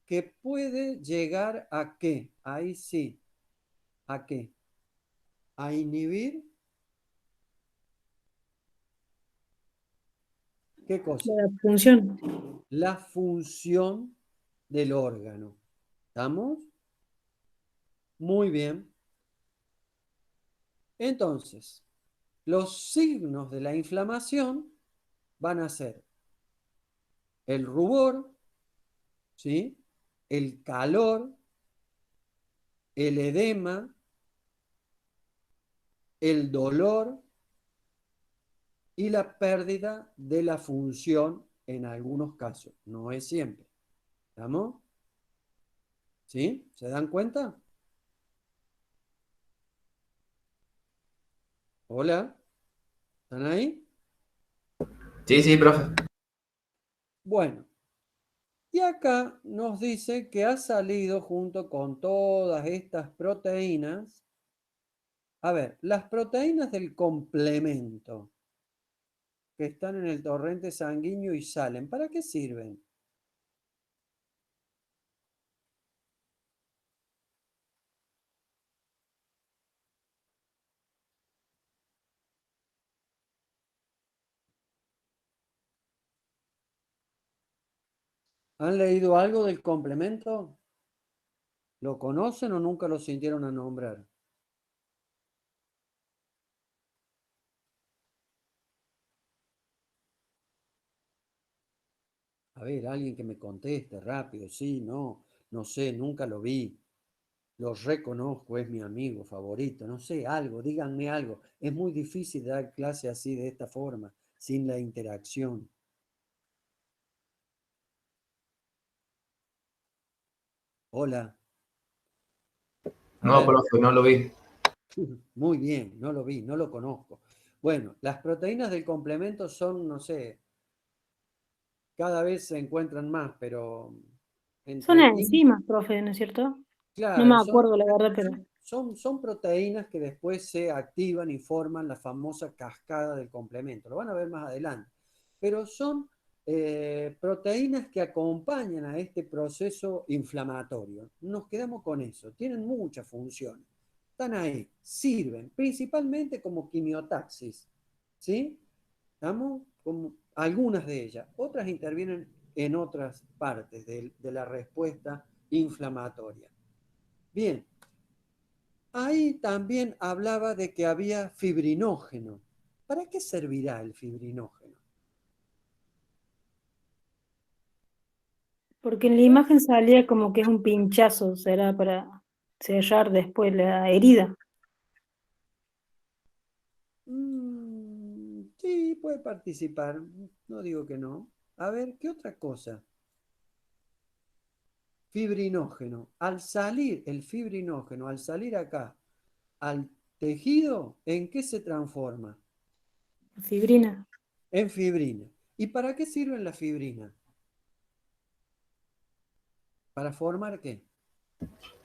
que puede llegar a qué, ahí sí, ¿a qué? A inhibir, ¿qué cosa? La función. La función del órgano. ¿Estamos? Muy bien. Entonces, los signos de la inflamación van a ser el rubor, ¿sí? El calor, el edema, el dolor y la pérdida de la función en algunos casos. No es siempre. ¿Estamos? ¿Sí? ¿Se dan cuenta? Hola, ¿están ahí? Sí, sí, profe. Bueno, y acá nos dice que ha salido junto con todas estas proteínas. A ver, las proteínas del complemento que están en el torrente sanguíneo y salen, ¿para qué sirven? ¿Han leído algo del complemento? ¿Lo conocen o nunca lo sintieron a nombrar? A ver, alguien que me conteste rápido, sí, no, no sé, nunca lo vi. Lo reconozco, es mi amigo favorito, no sé, algo, díganme algo. Es muy difícil dar clase así de esta forma, sin la interacción. Hola. A No, ver, profe, no lo vi. muy bien, no lo vi, no lo conozco. Bueno, las proteínas del complemento son, no sé, cada vez se encuentran más, pero Son entre 15, enzimas, profe, ¿no es cierto? No me claro, acuerdo la verdad, pero son proteínas que después se activan y forman la famosa cascada del complemento. Lo van a ver más adelante. Pero son proteínas que acompañan a este proceso inflamatorio. Nos quedamos con eso. Tienen muchas funciones. Están ahí, sirven principalmente como quimiotaxis. ¿Sí? ¿Estamos? Como algunas de ellas. Otras intervienen en otras partes de la respuesta inflamatoria. Bien, ahí también hablaba de que había fibrinógeno. ¿Para qué servirá el fibrinógeno? Porque en la imagen salía como que es un pinchazo, será para cerrar después la herida. Sí, puede participar, no digo que no. A ver, ¿qué otra cosa? Fibrinógeno. Al salir el fibrinógeno, al salir acá al tejido, ¿en qué se transforma? Fibrina. En fibrina. ¿Y para qué sirven las fibrinas? ¿Para formar qué?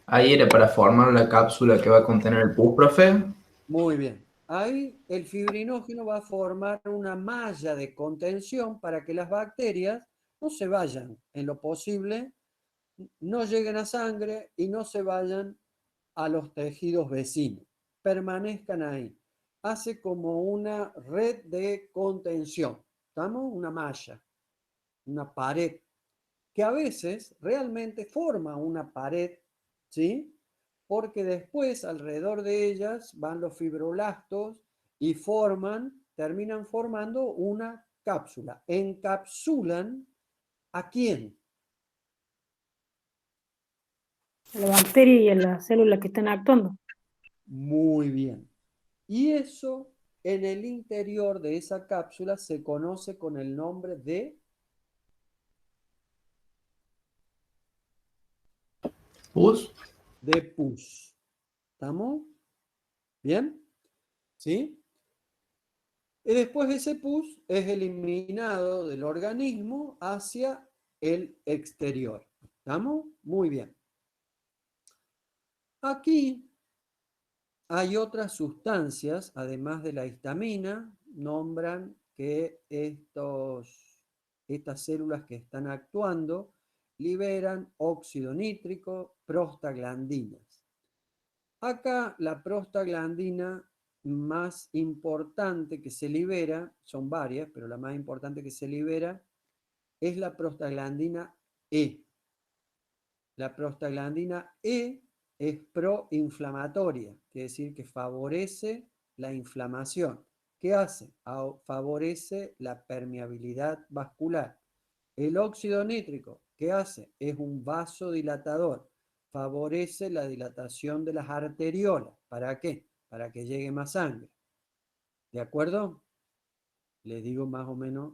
Ahí era para formar la cápsula que va a contener el pus, profe. Muy bien. Ahí el fibrinógeno va a formar una malla de contención para que las bacterias no se vayan en lo posible, no lleguen a sangre y no se vayan a los tejidos vecinos. Permanezcan ahí. Hace como una red de contención. ¿Estamos? Una malla, una pared, que a veces realmente forma una pared, ¿sí? Porque después alrededor de ellas van los fibroblastos y terminan formando una cápsula. ¿Encapsulan a quién? A la bacteria y a las células que están actuando. Muy bien. Y eso en el interior de esa cápsula se conoce con el nombre Pus. de pus. ¿Estamos? ¿Bien? ¿Sí? Y después ese pus es eliminado del organismo hacia el exterior. ¿Estamos? Muy bien. Aquí hay otras sustancias, además de la histamina, nombran que estas células que están actuando liberan óxido nítrico, prostaglandinas. Acá la prostaglandina más importante que se libera, son varias, pero la más importante que se libera es la prostaglandina E. La prostaglandina E es proinflamatoria, quiere decir que favorece la inflamación. ¿Qué hace? Favorece la permeabilidad vascular. El óxido nítrico, ¿qué hace? Es un vasodilatador. Favorece la dilatación de las arteriolas. ¿Para qué? Para que llegue más sangre. ¿De acuerdo? Les digo más o menos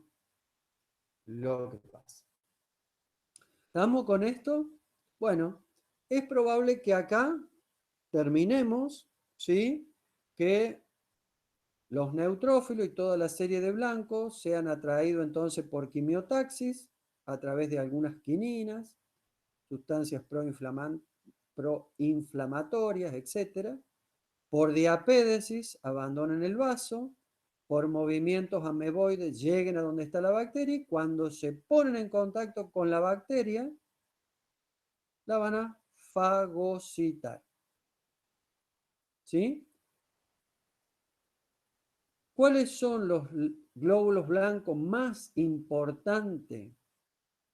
lo que pasa. ¿Estamos con esto? Bueno, es probable que acá terminemos, ¿sí? Que los neutrófilos y toda la serie de blancos sean atraídos entonces por quimiotaxis a través de algunas quininas, sustancias proinflamatorias, etc. Por diapédesis abandonen el vaso, por movimientos ameboides lleguen a donde está la bacteria y cuando se ponen en contacto con la bacteria, la van a fagocitar. ¿Sí? ¿Cuáles son los glóbulos blancos más importantes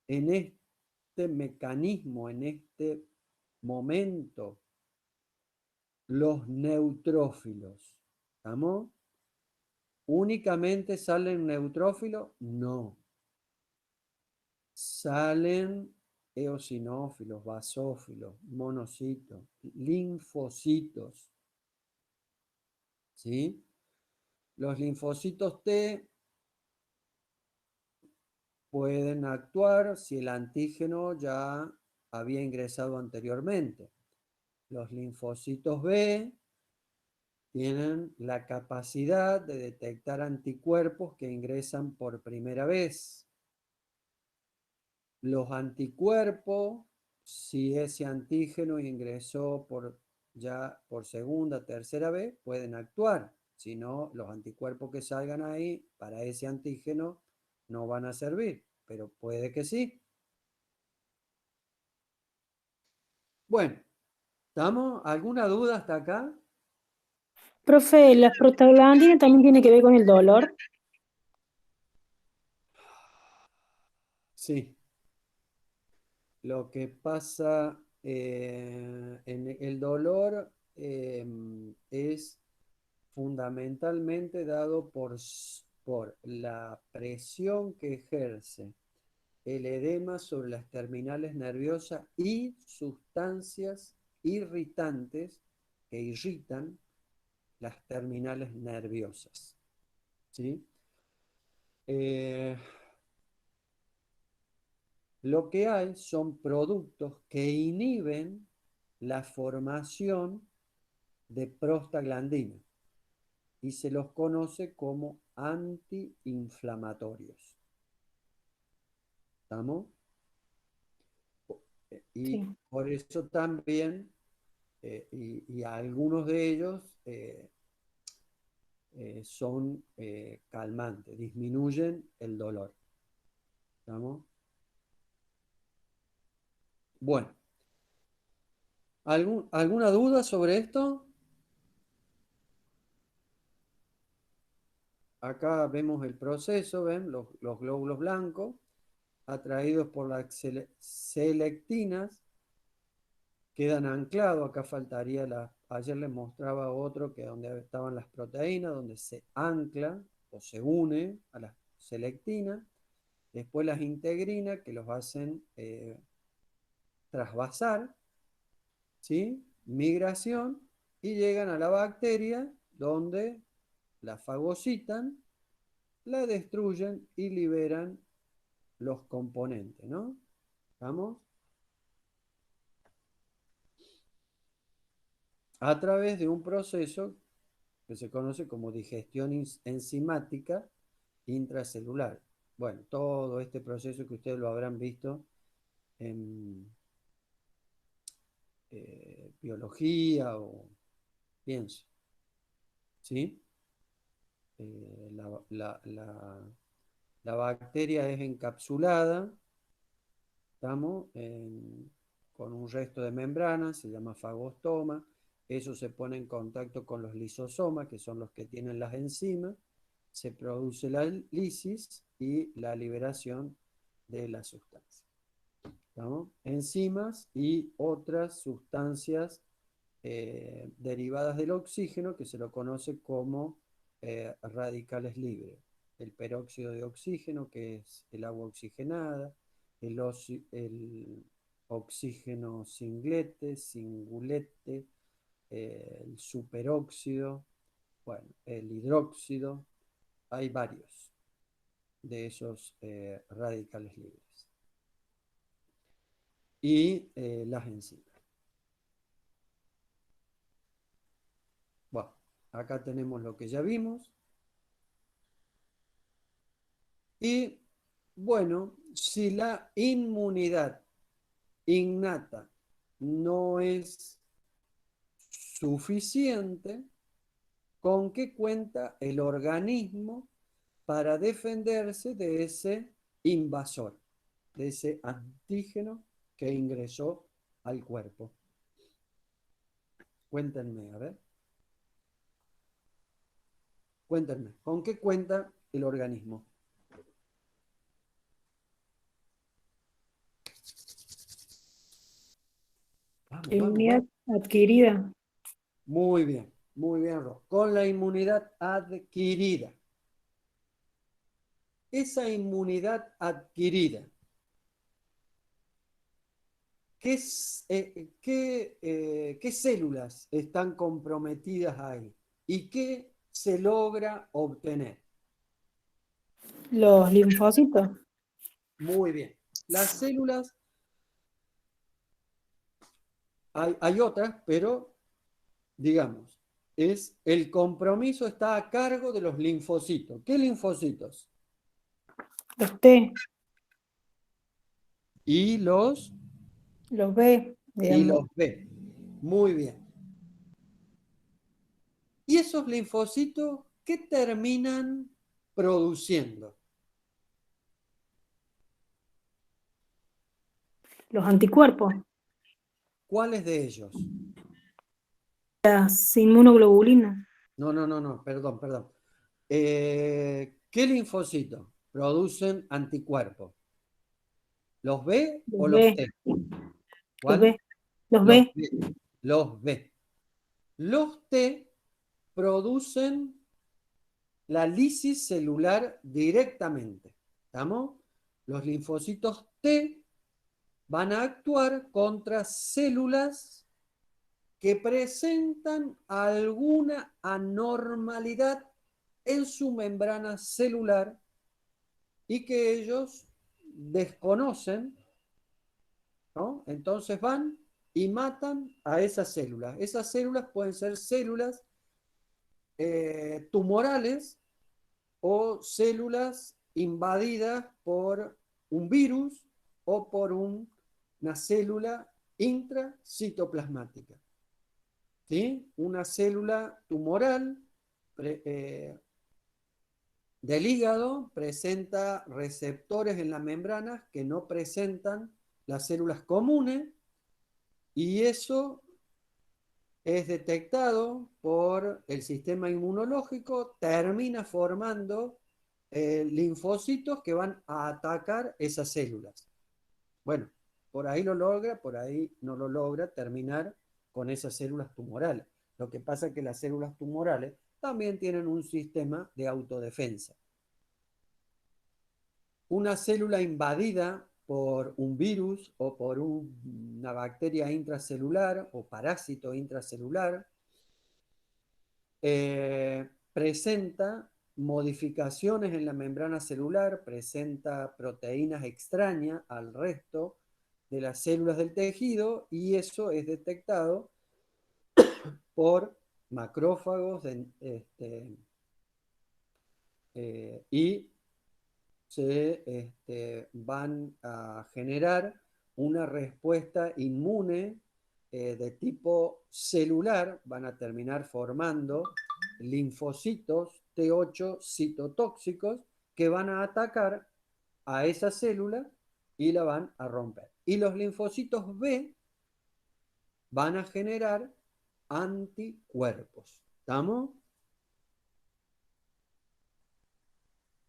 en este mecanismo, en este momento? Los neutrófilos. ¿Estamos? ¿Únicamente salen neutrófilos? No. Salen eosinófilos, basófilos, monocitos, linfocitos. ¿Sí? Los linfocitos T pueden actuar si el antígeno ya había ingresado anteriormente. Los linfocitos B tienen la capacidad de detectar anticuerpos que ingresan por primera vez. Los anticuerpos, si ese antígeno ingresó ya por segunda, tercera vez, pueden actuar. Si no, los anticuerpos que salgan ahí para ese antígeno no van a servir, pero puede que sí. Bueno, ¿estamos? ¿Alguna duda hasta acá? Profe, ¿las prostaglandinas también tiene que ver con el dolor? Sí, Lo que pasa en el dolor es fundamentalmente dado por la presión que ejerce el edema sobre las terminales nerviosas y sustancias irritantes que irritan las terminales nerviosas. ¿Sí? Lo que hay son productos que inhiben la formación de prostaglandina y se los conoce como antiinflamatorios. ¿Estamos? Y Sí. por eso también, y algunos de ellos son calmantes, disminuyen el dolor. ¿Estamos? Bueno, ¿alguna duda sobre esto? Acá vemos el proceso, ¿ven? Los glóbulos blancos atraídos por las selectinas quedan anclados. Acá faltaría ayer les mostraba otro que donde estaban las proteínas, donde se ancla o se une a las selectinas. Después las integrinas que los hacen trasvasar, ¿sí? Migración, y llegan a la bacteria donde la fagocitan, la destruyen y liberan los componentes, ¿no? ¿Vamos? A través de un proceso que se conoce como digestión enzimática intracelular. Bueno, todo este proceso que ustedes lo habrán visto en biología o pienso, ¿sí? La bacteria es encapsulada, ¿estamos? Con un resto de membrana, se llama fagostoma. Eso se pone en contacto con los lisosomas, que son los que tienen las enzimas. Se produce la lisis y la liberación de la sustancia. ¿Estamos? Enzimas y otras sustancias derivadas del oxígeno, que se lo conoce como radicales libres. El peróxido de oxígeno, que es el agua oxigenada, el oxígeno singulete, el superóxido, bueno, el hidróxido. Hay varios de esos radicales libres. Y las enzimas. Bueno, acá tenemos lo que ya vimos. Y bueno, si la inmunidad innata no es suficiente, ¿con qué cuenta el organismo para defenderse de ese invasor, de ese antígeno que ingresó al cuerpo? Cuéntenme, a ver. Cuéntenme, ¿con qué cuenta el organismo? Vamos, Inmunidad vamos. adquirida. Muy bien, Ros. Con la inmunidad adquirida. Esa inmunidad adquirida, ¿qué células están comprometidas ahí? ¿Y qué se logra obtener? Los linfocitos. Muy bien. Las células, hay otras, pero digamos, el compromiso está a cargo de los linfocitos. ¿Qué linfocitos? Los T. Y los B, y digamos. los B. Muy bien. ¿Y esos linfocitos qué terminan produciendo? Los anticuerpos. ¿Cuáles de ellos? Las inmunoglobulinas. No, perdón. ¿Qué linfocitos producen anticuerpos? ¿Los B o Los los B. T? Los ¿Cuál? B. Los Los B. B. Los B. Los T producen la lisis celular directamente. ¿Estamos? Los linfocitos T van a actuar contra células que presentan alguna anormalidad en su membrana celular y que ellos desconocen, ¿no? Entonces van y matan a esas células. Esas células pueden ser células tumorales o células invadidas por un virus o por una célula intracitoplasmática. ¿Sí? Una célula tumoral del hígado presenta receptores en las membranas que no presentan las células comunes y eso es detectado por el sistema inmunológico, termina formando linfocitos que van a atacar esas células. Bueno, por ahí lo logra, por ahí no lo logra terminar con esas células tumorales. Lo que pasa es que las células tumorales también tienen un sistema de autodefensa. Una célula invadida por un virus o por una bacteria intracelular o parásito intracelular presenta modificaciones en la membrana celular, presenta proteínas extrañas al resto de las células del tejido y eso es detectado por macrófagos y se van a generar una respuesta inmune de tipo celular, van a terminar formando linfocitos T8 citotóxicos que van a atacar a esa célula y la van a romper. Y los linfocitos B van a generar anticuerpos. ¿Estamos?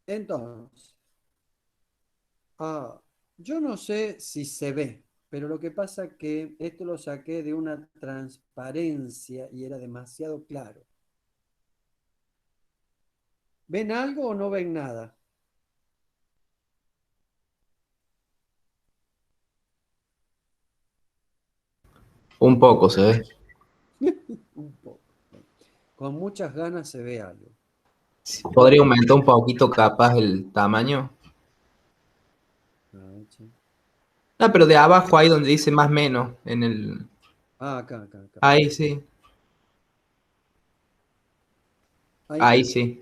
Entonces, yo no sé si se ve, pero lo que pasa es que esto lo saqué de una transparencia y era demasiado claro. ¿Ven algo o no ven nada? Un poco se ve. Un poco. Con muchas ganas se ve algo. Sí, podría aumentar un poquito capaz el tamaño. A ver, che. No, pero de abajo ahí donde dice más menos, en el... Acá. Ahí sí, Ahí ahí está. sí.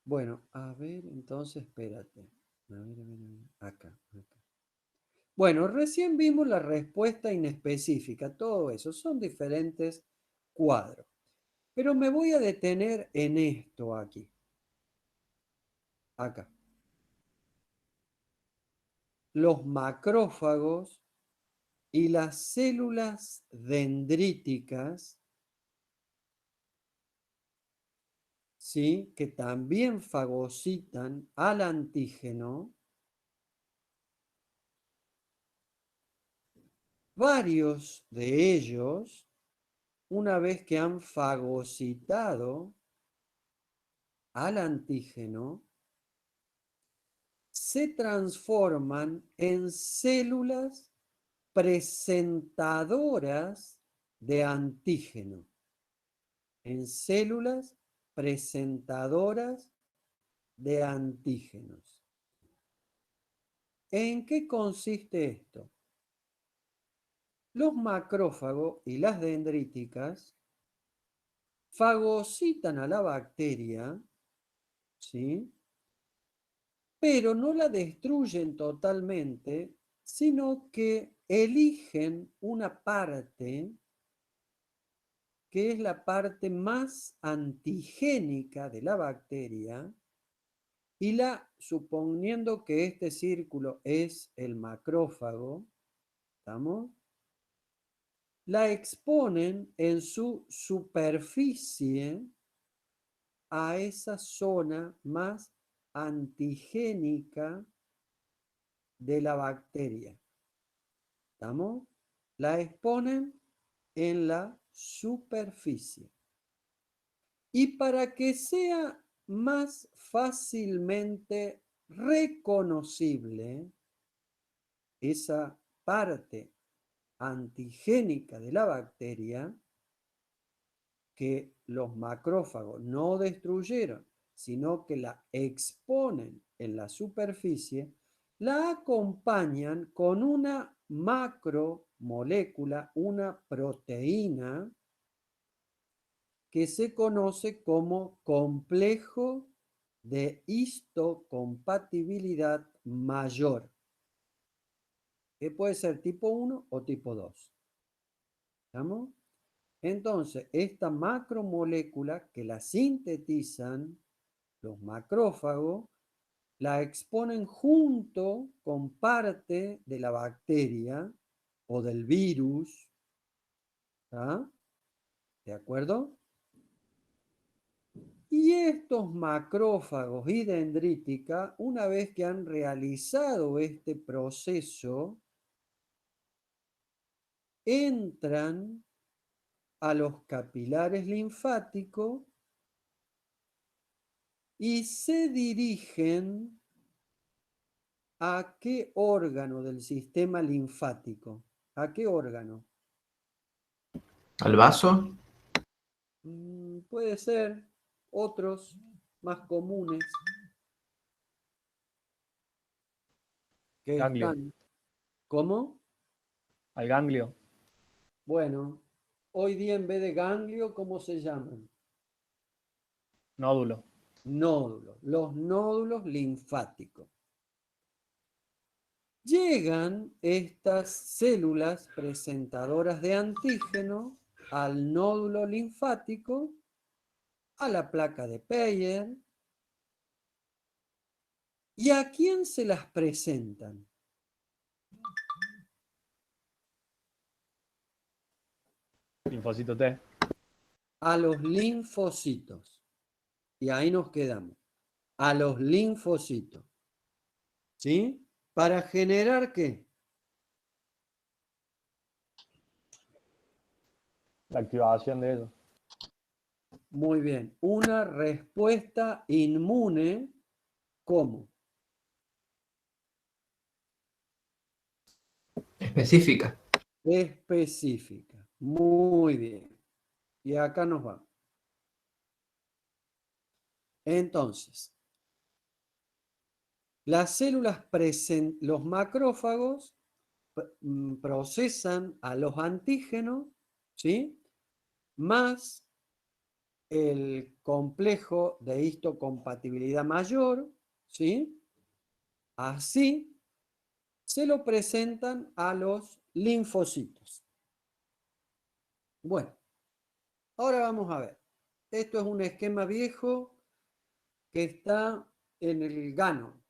Bueno, a ver, entonces espérate. A ver. Acá. Bueno, recién vimos la respuesta inespecífica, todo eso, son diferentes cuadros. Pero me voy a detener en esto aquí. Acá. Los macrófagos y las células dendríticas, ¿sí? Que también fagocitan al antígeno, varios de ellos, una vez que han fagocitado al antígeno, se transforman en células presentadoras de antígeno, en células presentadoras de antígenos. ¿En qué consiste esto? Los macrófagos y las dendríticas fagocitan a la bacteria, ¿sí? Pero no la destruyen totalmente, sino que eligen una parte que es la parte más antigénica de la bacteria y suponiendo que este círculo es el macrófago, ¿estamos? La exponen en su superficie a esa zona más antigénica de la bacteria. ¿Estamos? La exponen en la superficie. Y para que sea más fácilmente reconocible esa parte antigénica de la bacteria, que los macrófagos no destruyeron, sino que la exponen en la superficie, la acompañan con una macromolécula, una proteína, que se conoce como complejo de histocompatibilidad mayor, que puede ser tipo 1 o tipo 2. ¿Estamos? Entonces, esta macromolécula que la sintetizan los macrófagos, la exponen junto con parte de la bacteria o del virus. ¿Está? ¿De acuerdo? Y estos macrófagos y dendrítica, una vez que han realizado este proceso, entran a los capilares linfáticos y se dirigen ¿a qué órgano del sistema linfático? ¿A qué órgano? ¿Al vaso? Puede ser otros más comunes que Ganglio. están. ¿Cómo? Al ganglio. Bueno, hoy día en vez de ganglio, ¿cómo se llaman? Nódulo. Nódulos. Los nódulos linfáticos. Llegan estas células presentadoras de antígeno al nódulo linfático, a la placa de Peyer. ¿Y a quién se las presentan? Linfocito T. A los linfocitos. Y ahí nos quedamos. A los linfocitos. ¿Sí? ¿Para generar qué? La activación de ellos. Muy bien. Una respuesta inmune, ¿cómo? Específica. Específica. Muy bien. Y acá nos vamos. Entonces, las células los macrófagos procesan a los antígenos, ¿sí? Más el complejo de histocompatibilidad mayor, ¿sí? Así se lo presentan a los linfocitos. Bueno, ahora vamos a ver. Esto es un esquema viejo que está en el Ganon.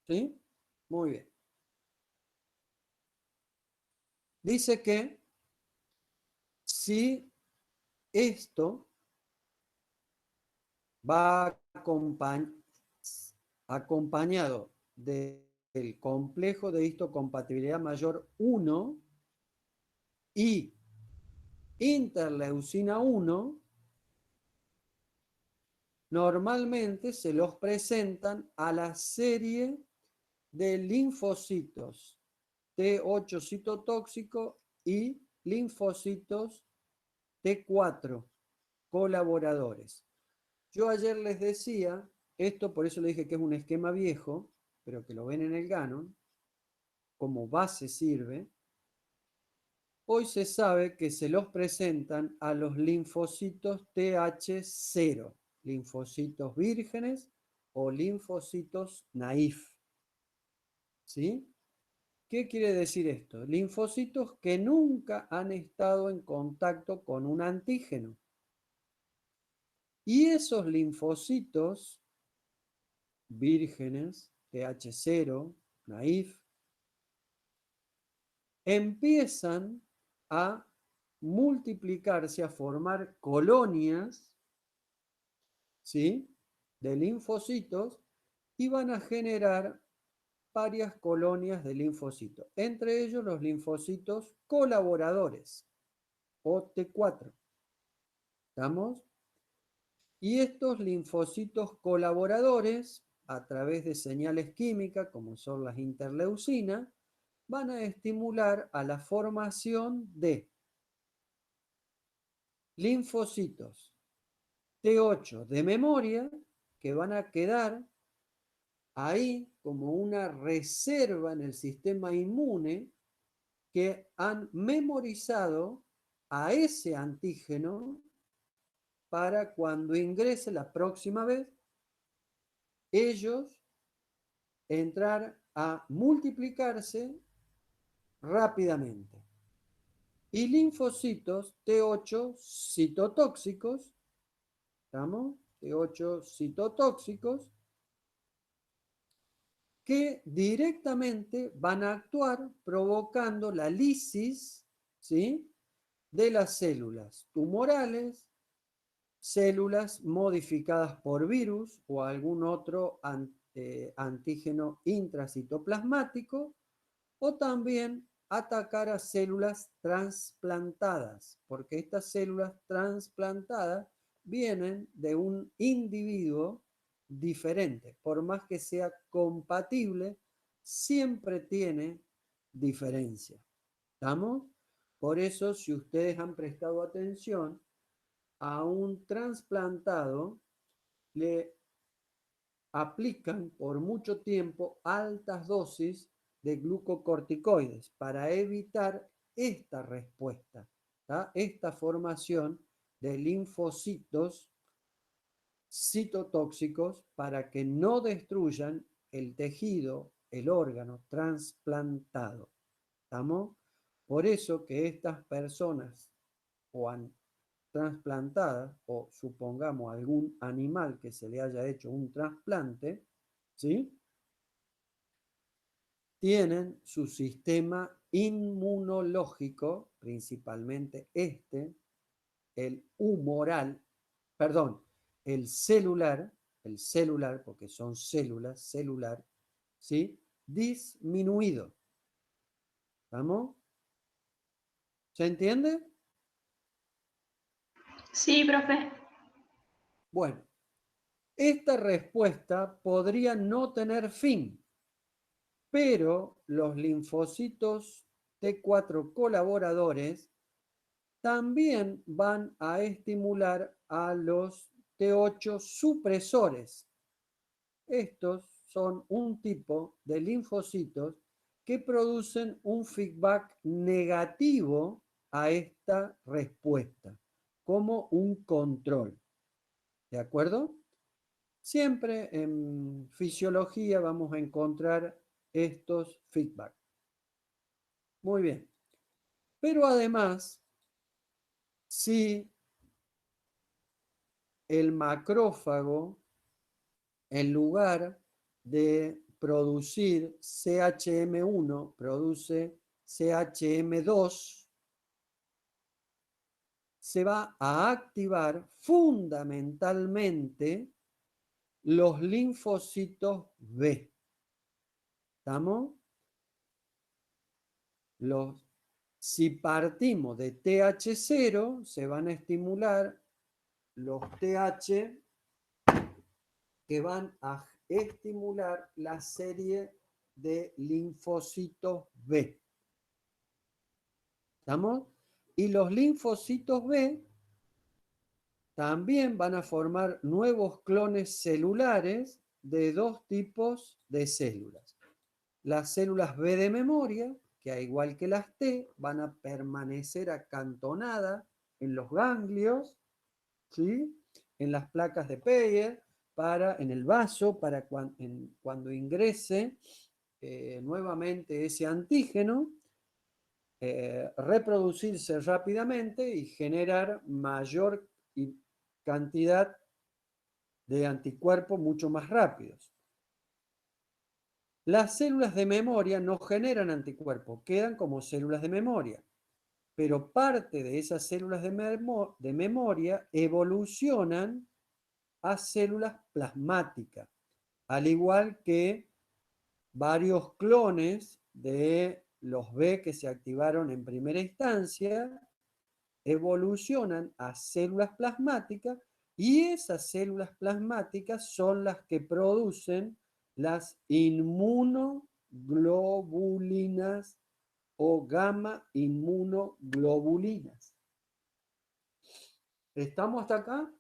¿Sí? Muy bien. Dice que si esto va acompañado del complejo de histocompatibilidad mayor 1 y interleucina 1, normalmente se los presentan a la serie de linfocitos T8 citotóxico y linfocitos T4 colaboradores. Yo ayer les decía, esto por eso le dije que es un esquema viejo, pero que lo ven en el Ganon, como base sirve. Hoy se sabe que se los presentan a los linfocitos TH0, linfocitos vírgenes o linfocitos naif. ¿Sí? ¿Qué quiere decir esto? Linfocitos que nunca han estado en contacto con un antígeno. Y esos linfocitos vírgenes, TH0, naif, empiezan a multiplicarse, a formar colonias, ¿sí?, de linfocitos y van a generar varias colonias de linfocitos, entre ellos los linfocitos colaboradores, o T4. ¿Estamos? Y estos linfocitos colaboradores, a través de señales químicas, como son las interleucinas, van a estimular a la formación de linfocitos T8 de memoria, que van a quedar ahí como una reserva en el sistema inmune, que han memorizado a ese antígeno para cuando ingrese la próxima vez, ellos entrar a multiplicarse rápidamente. Y linfocitos T8 citotóxicos, ¿estamos? T8 citotóxicos, que directamente van a actuar provocando la lisis, ¿sí?, de las células tumorales, células modificadas por virus o algún otro antígeno intracitoplasmático, o también atacar a células trasplantadas, porque estas células trasplantadas vienen de un individuo diferente. Por más que sea compatible, siempre tiene diferencia. ¿Estamos? Por eso, si ustedes han prestado atención, a un trasplantado le aplican por mucho tiempo altas dosis de glucocorticoides para evitar esta respuesta, ¿tá?, esta formación de linfocitos citotóxicos, para que no destruyan el tejido, el órgano trasplantado. ¿Estamos? Por eso que estas personas o trasplantadas, o supongamos algún animal que se le haya hecho un trasplante, ¿sí?, tienen su sistema inmunológico, principalmente el humoral, perdón, el celular, porque son células, celular, ¿sí?, disminuido. ¿Vamos? ¿Se entiende? Sí, profe. Bueno, esta respuesta podría no tener fin, pero los linfocitos T4 colaboradores también van a estimular a los T8 supresores. Estos son un tipo de linfocitos que producen un feedback negativo a esta respuesta, como un control. ¿De acuerdo? Siempre en fisiología vamos a encontrar estos feedback. Muy bien. Pero además, si el macrófago, en lugar de producir CHM1, produce CHM2, se va a activar fundamentalmente los linfocitos B. ¿Estamos? Si partimos de TH0, se van a estimular los TH, que van a estimular la serie de linfocitos B. ¿Estamos? Y los linfocitos B también van a formar nuevos clones celulares de dos tipos de células. Las células B de memoria, que al igual que las T, van a permanecer acantonadas en los ganglios, ¿sí?, en las placas de Peyer, en el vaso, para cuando ingrese nuevamente ese antígeno, reproducirse rápidamente y generar mayor cantidad de anticuerpos mucho más rápidos. Las células de memoria no generan anticuerpos, quedan como células de memoria, pero parte de esas células de memoria evolucionan a células plasmáticas, al igual que varios clones de los B que se activaron en primera instancia, evolucionan a células plasmáticas y esas células plasmáticas son las que producen las inmunoglobulinas o gamma inmunoglobulinas. ¿Estamos hasta acá?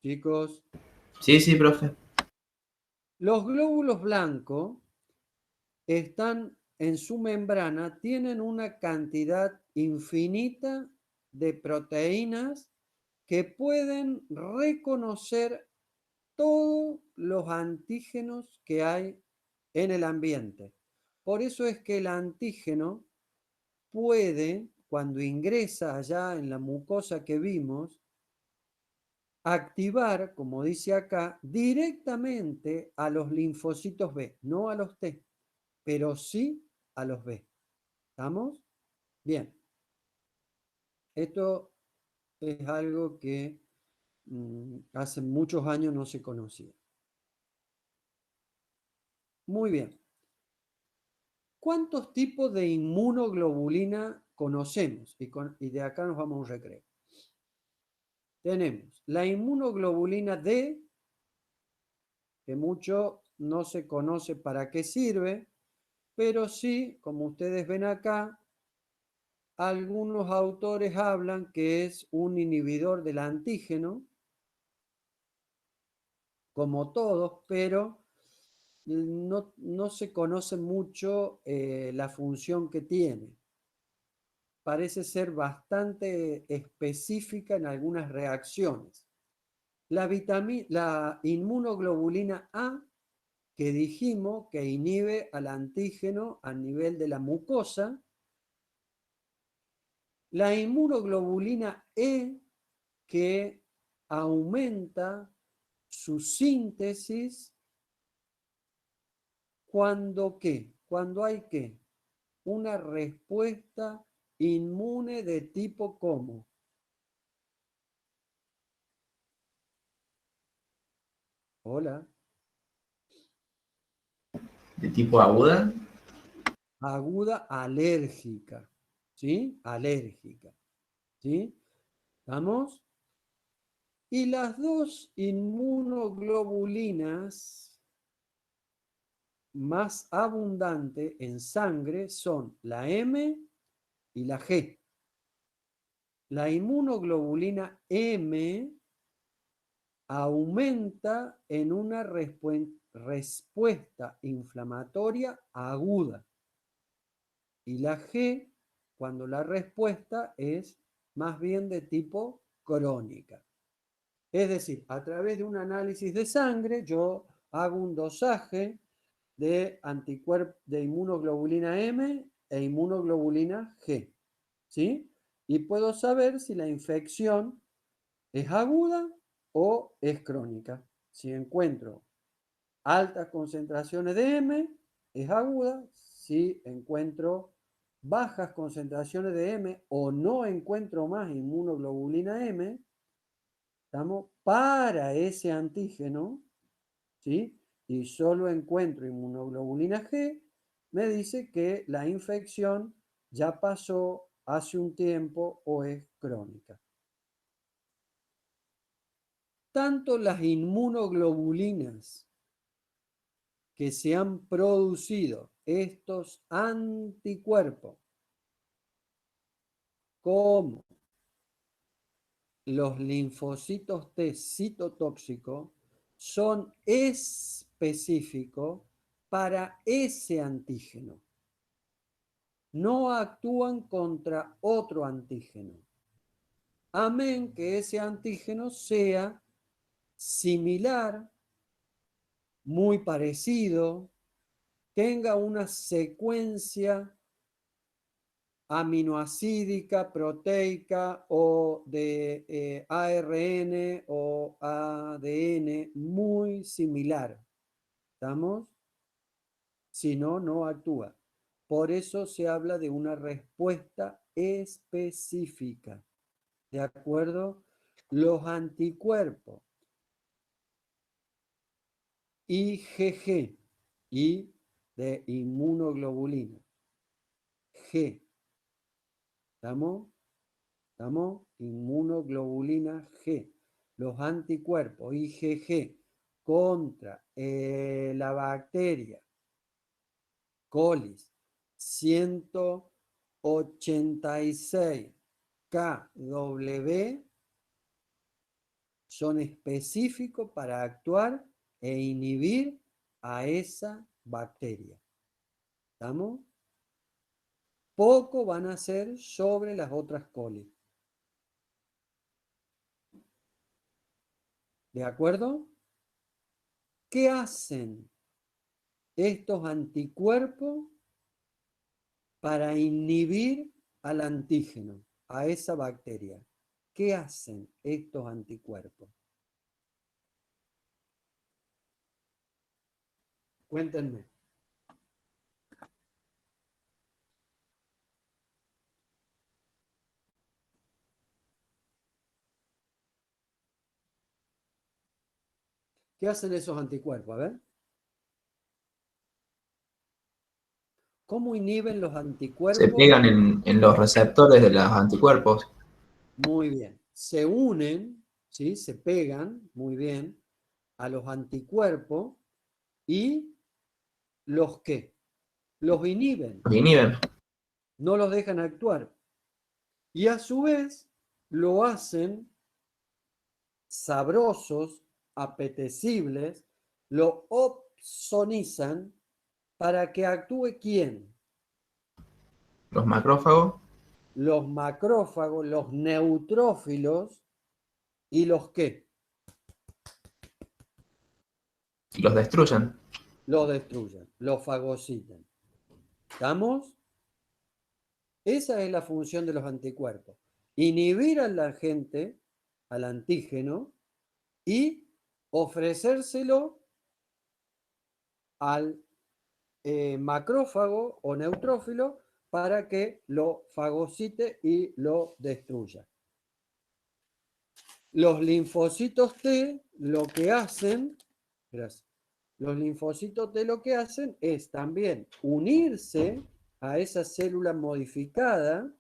Chicos, Sí, sí, profe. los glóbulos blancos están en su membrana, tienen una cantidad infinita de proteínas que pueden reconocer todos los antígenos que hay en el ambiente. Por eso es que el antígeno puede, cuando ingresa allá en la mucosa que vimos, activar, como dice acá, directamente a los linfocitos B, no a los T, pero sí a los B. ¿Estamos? Bien. Esto es algo que hace muchos años no se conocía. Muy bien. ¿Cuántos tipos de inmunoglobulina conocemos? Y de acá nos vamos a un recreo. Tenemos la inmunoglobulina D, que mucho no se conoce para qué sirve, pero sí, como ustedes ven acá, algunos autores hablan que es un inhibidor del antígeno, como todos, pero no se conoce mucho la función que tiene. Parece ser bastante específica en algunas reacciones. La inmunoglobulina A, que dijimos que inhibe al antígeno a nivel de la mucosa. La inmunoglobulina E, que aumenta su síntesis cuando hay una respuesta inmune de tipo ¿cómo? Hola. ¿De tipo aguda? Aguda alérgica, ¿sí? Alérgica, ¿sí? ¿Estamos? Y las dos inmunoglobulinas más abundantes en sangre son la M y la G. La inmunoglobulina M aumenta en una respuesta inflamatoria aguda. Y la G, cuando la respuesta es más bien de tipo crónica. Es decir, a través de un análisis de sangre, yo hago un dosaje de anticuerpos de inmunoglobulina M e inmunoglobulina G. ¿Sí? Y puedo saber si la infección es aguda o es crónica. Si encuentro altas concentraciones de M, es aguda. Si encuentro bajas concentraciones de M o no encuentro más inmunoglobulina M, estamos para ese antígeno, ¿sí? Y solo encuentro inmunoglobulina G, me dice que la infección ya pasó hace un tiempo o es crónica. Tanto las inmunoglobulinas que se han producido, estos anticuerpos, como los linfocitos T citotóxicos, son específicos para ese antígeno. No actúan contra otro antígeno. Amén que ese antígeno sea similar, muy parecido, tenga una secuencia aminoacídica, proteica o de ARN o ADN muy similar. ¿Estamos? Si no, no actúa. Por eso se habla de una respuesta específica. ¿De acuerdo? Los anticuerpos IgG, I de inmunoglobulina, G, ¿estamos? ¿Estamos? Inmunoglobulina G. Los anticuerpos IgG contra la bacteria colis 186 KW son específicos para actuar e inhibir a esa bacteria. ¿Estamos? Poco van a ser sobre las otras colis. ¿De acuerdo? ¿Qué hacen estos anticuerpos para inhibir al antígeno, a esa bacteria? ¿Qué hacen estos anticuerpos? Cuéntenme. ¿Qué hacen esos anticuerpos? A ver. ¿Cómo inhiben los anticuerpos? Se pegan en los receptores de los anticuerpos. Muy bien. Se unen, ¿sí? Se pegan, muy bien, a los anticuerpos y ¿los qué? Los inhiben. Los inhiben. No los dejan actuar. Y a su vez lo hacen sabrosos, apetecibles, lo opsonizan para que actúe ¿quién? Los macrófagos. Los macrófagos, los neutrófilos y los ¿qué? Los destruyen. Los destruyen, los fagocitan. ¿Estamos? Esa es la función de los anticuerpos. Inhibir al agente, al antígeno, y ofrecérselo al macrófago o neutrófilo para que lo fagocite y lo destruya. Los linfocitos T lo que hacen, gracias, los linfocitos T lo que hacen es también unirse a esa célula modificada,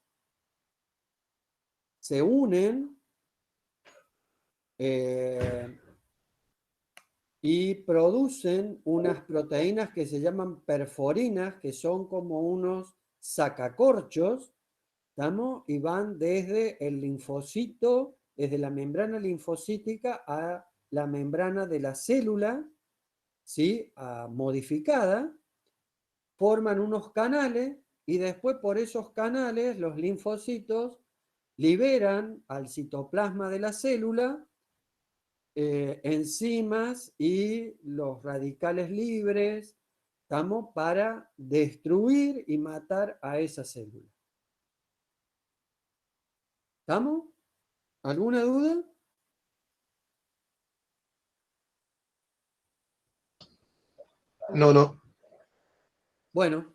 se unen y producen unas proteínas que se llaman perforinas, que son como unos sacacorchos, ¿estamos? Y van desde el linfocito, desde la membrana linfocítica a la membrana de la célula, ¿sí? Modificada, forman unos canales y después por esos canales los linfocitos liberan al citoplasma de la célula enzimas y los radicales libres, ¿estamos? Para destruir y matar a esa célula. ¿Estamos? ¿Alguna duda? No. Bueno,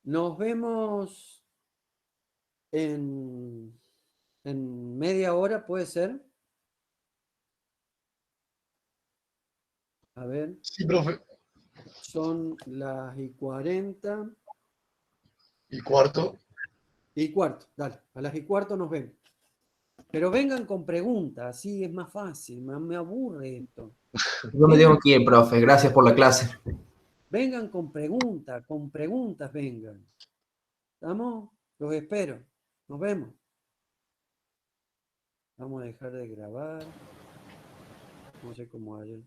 nos vemos en media hora, ¿puede ser? A ver. Sí, profe. Son las 40. ¿Y cuarto? Y cuarto, dale. A las 15:15 nos vemos. Pero vengan con preguntas, así es más fácil. Me aburre esto. Yo me tengo que ir, profe. Gracias por la clase. Vengan con preguntas vengan. ¿Estamos? Los espero. Nos vemos. Vamos a dejar de grabar. No sé cómo ayer.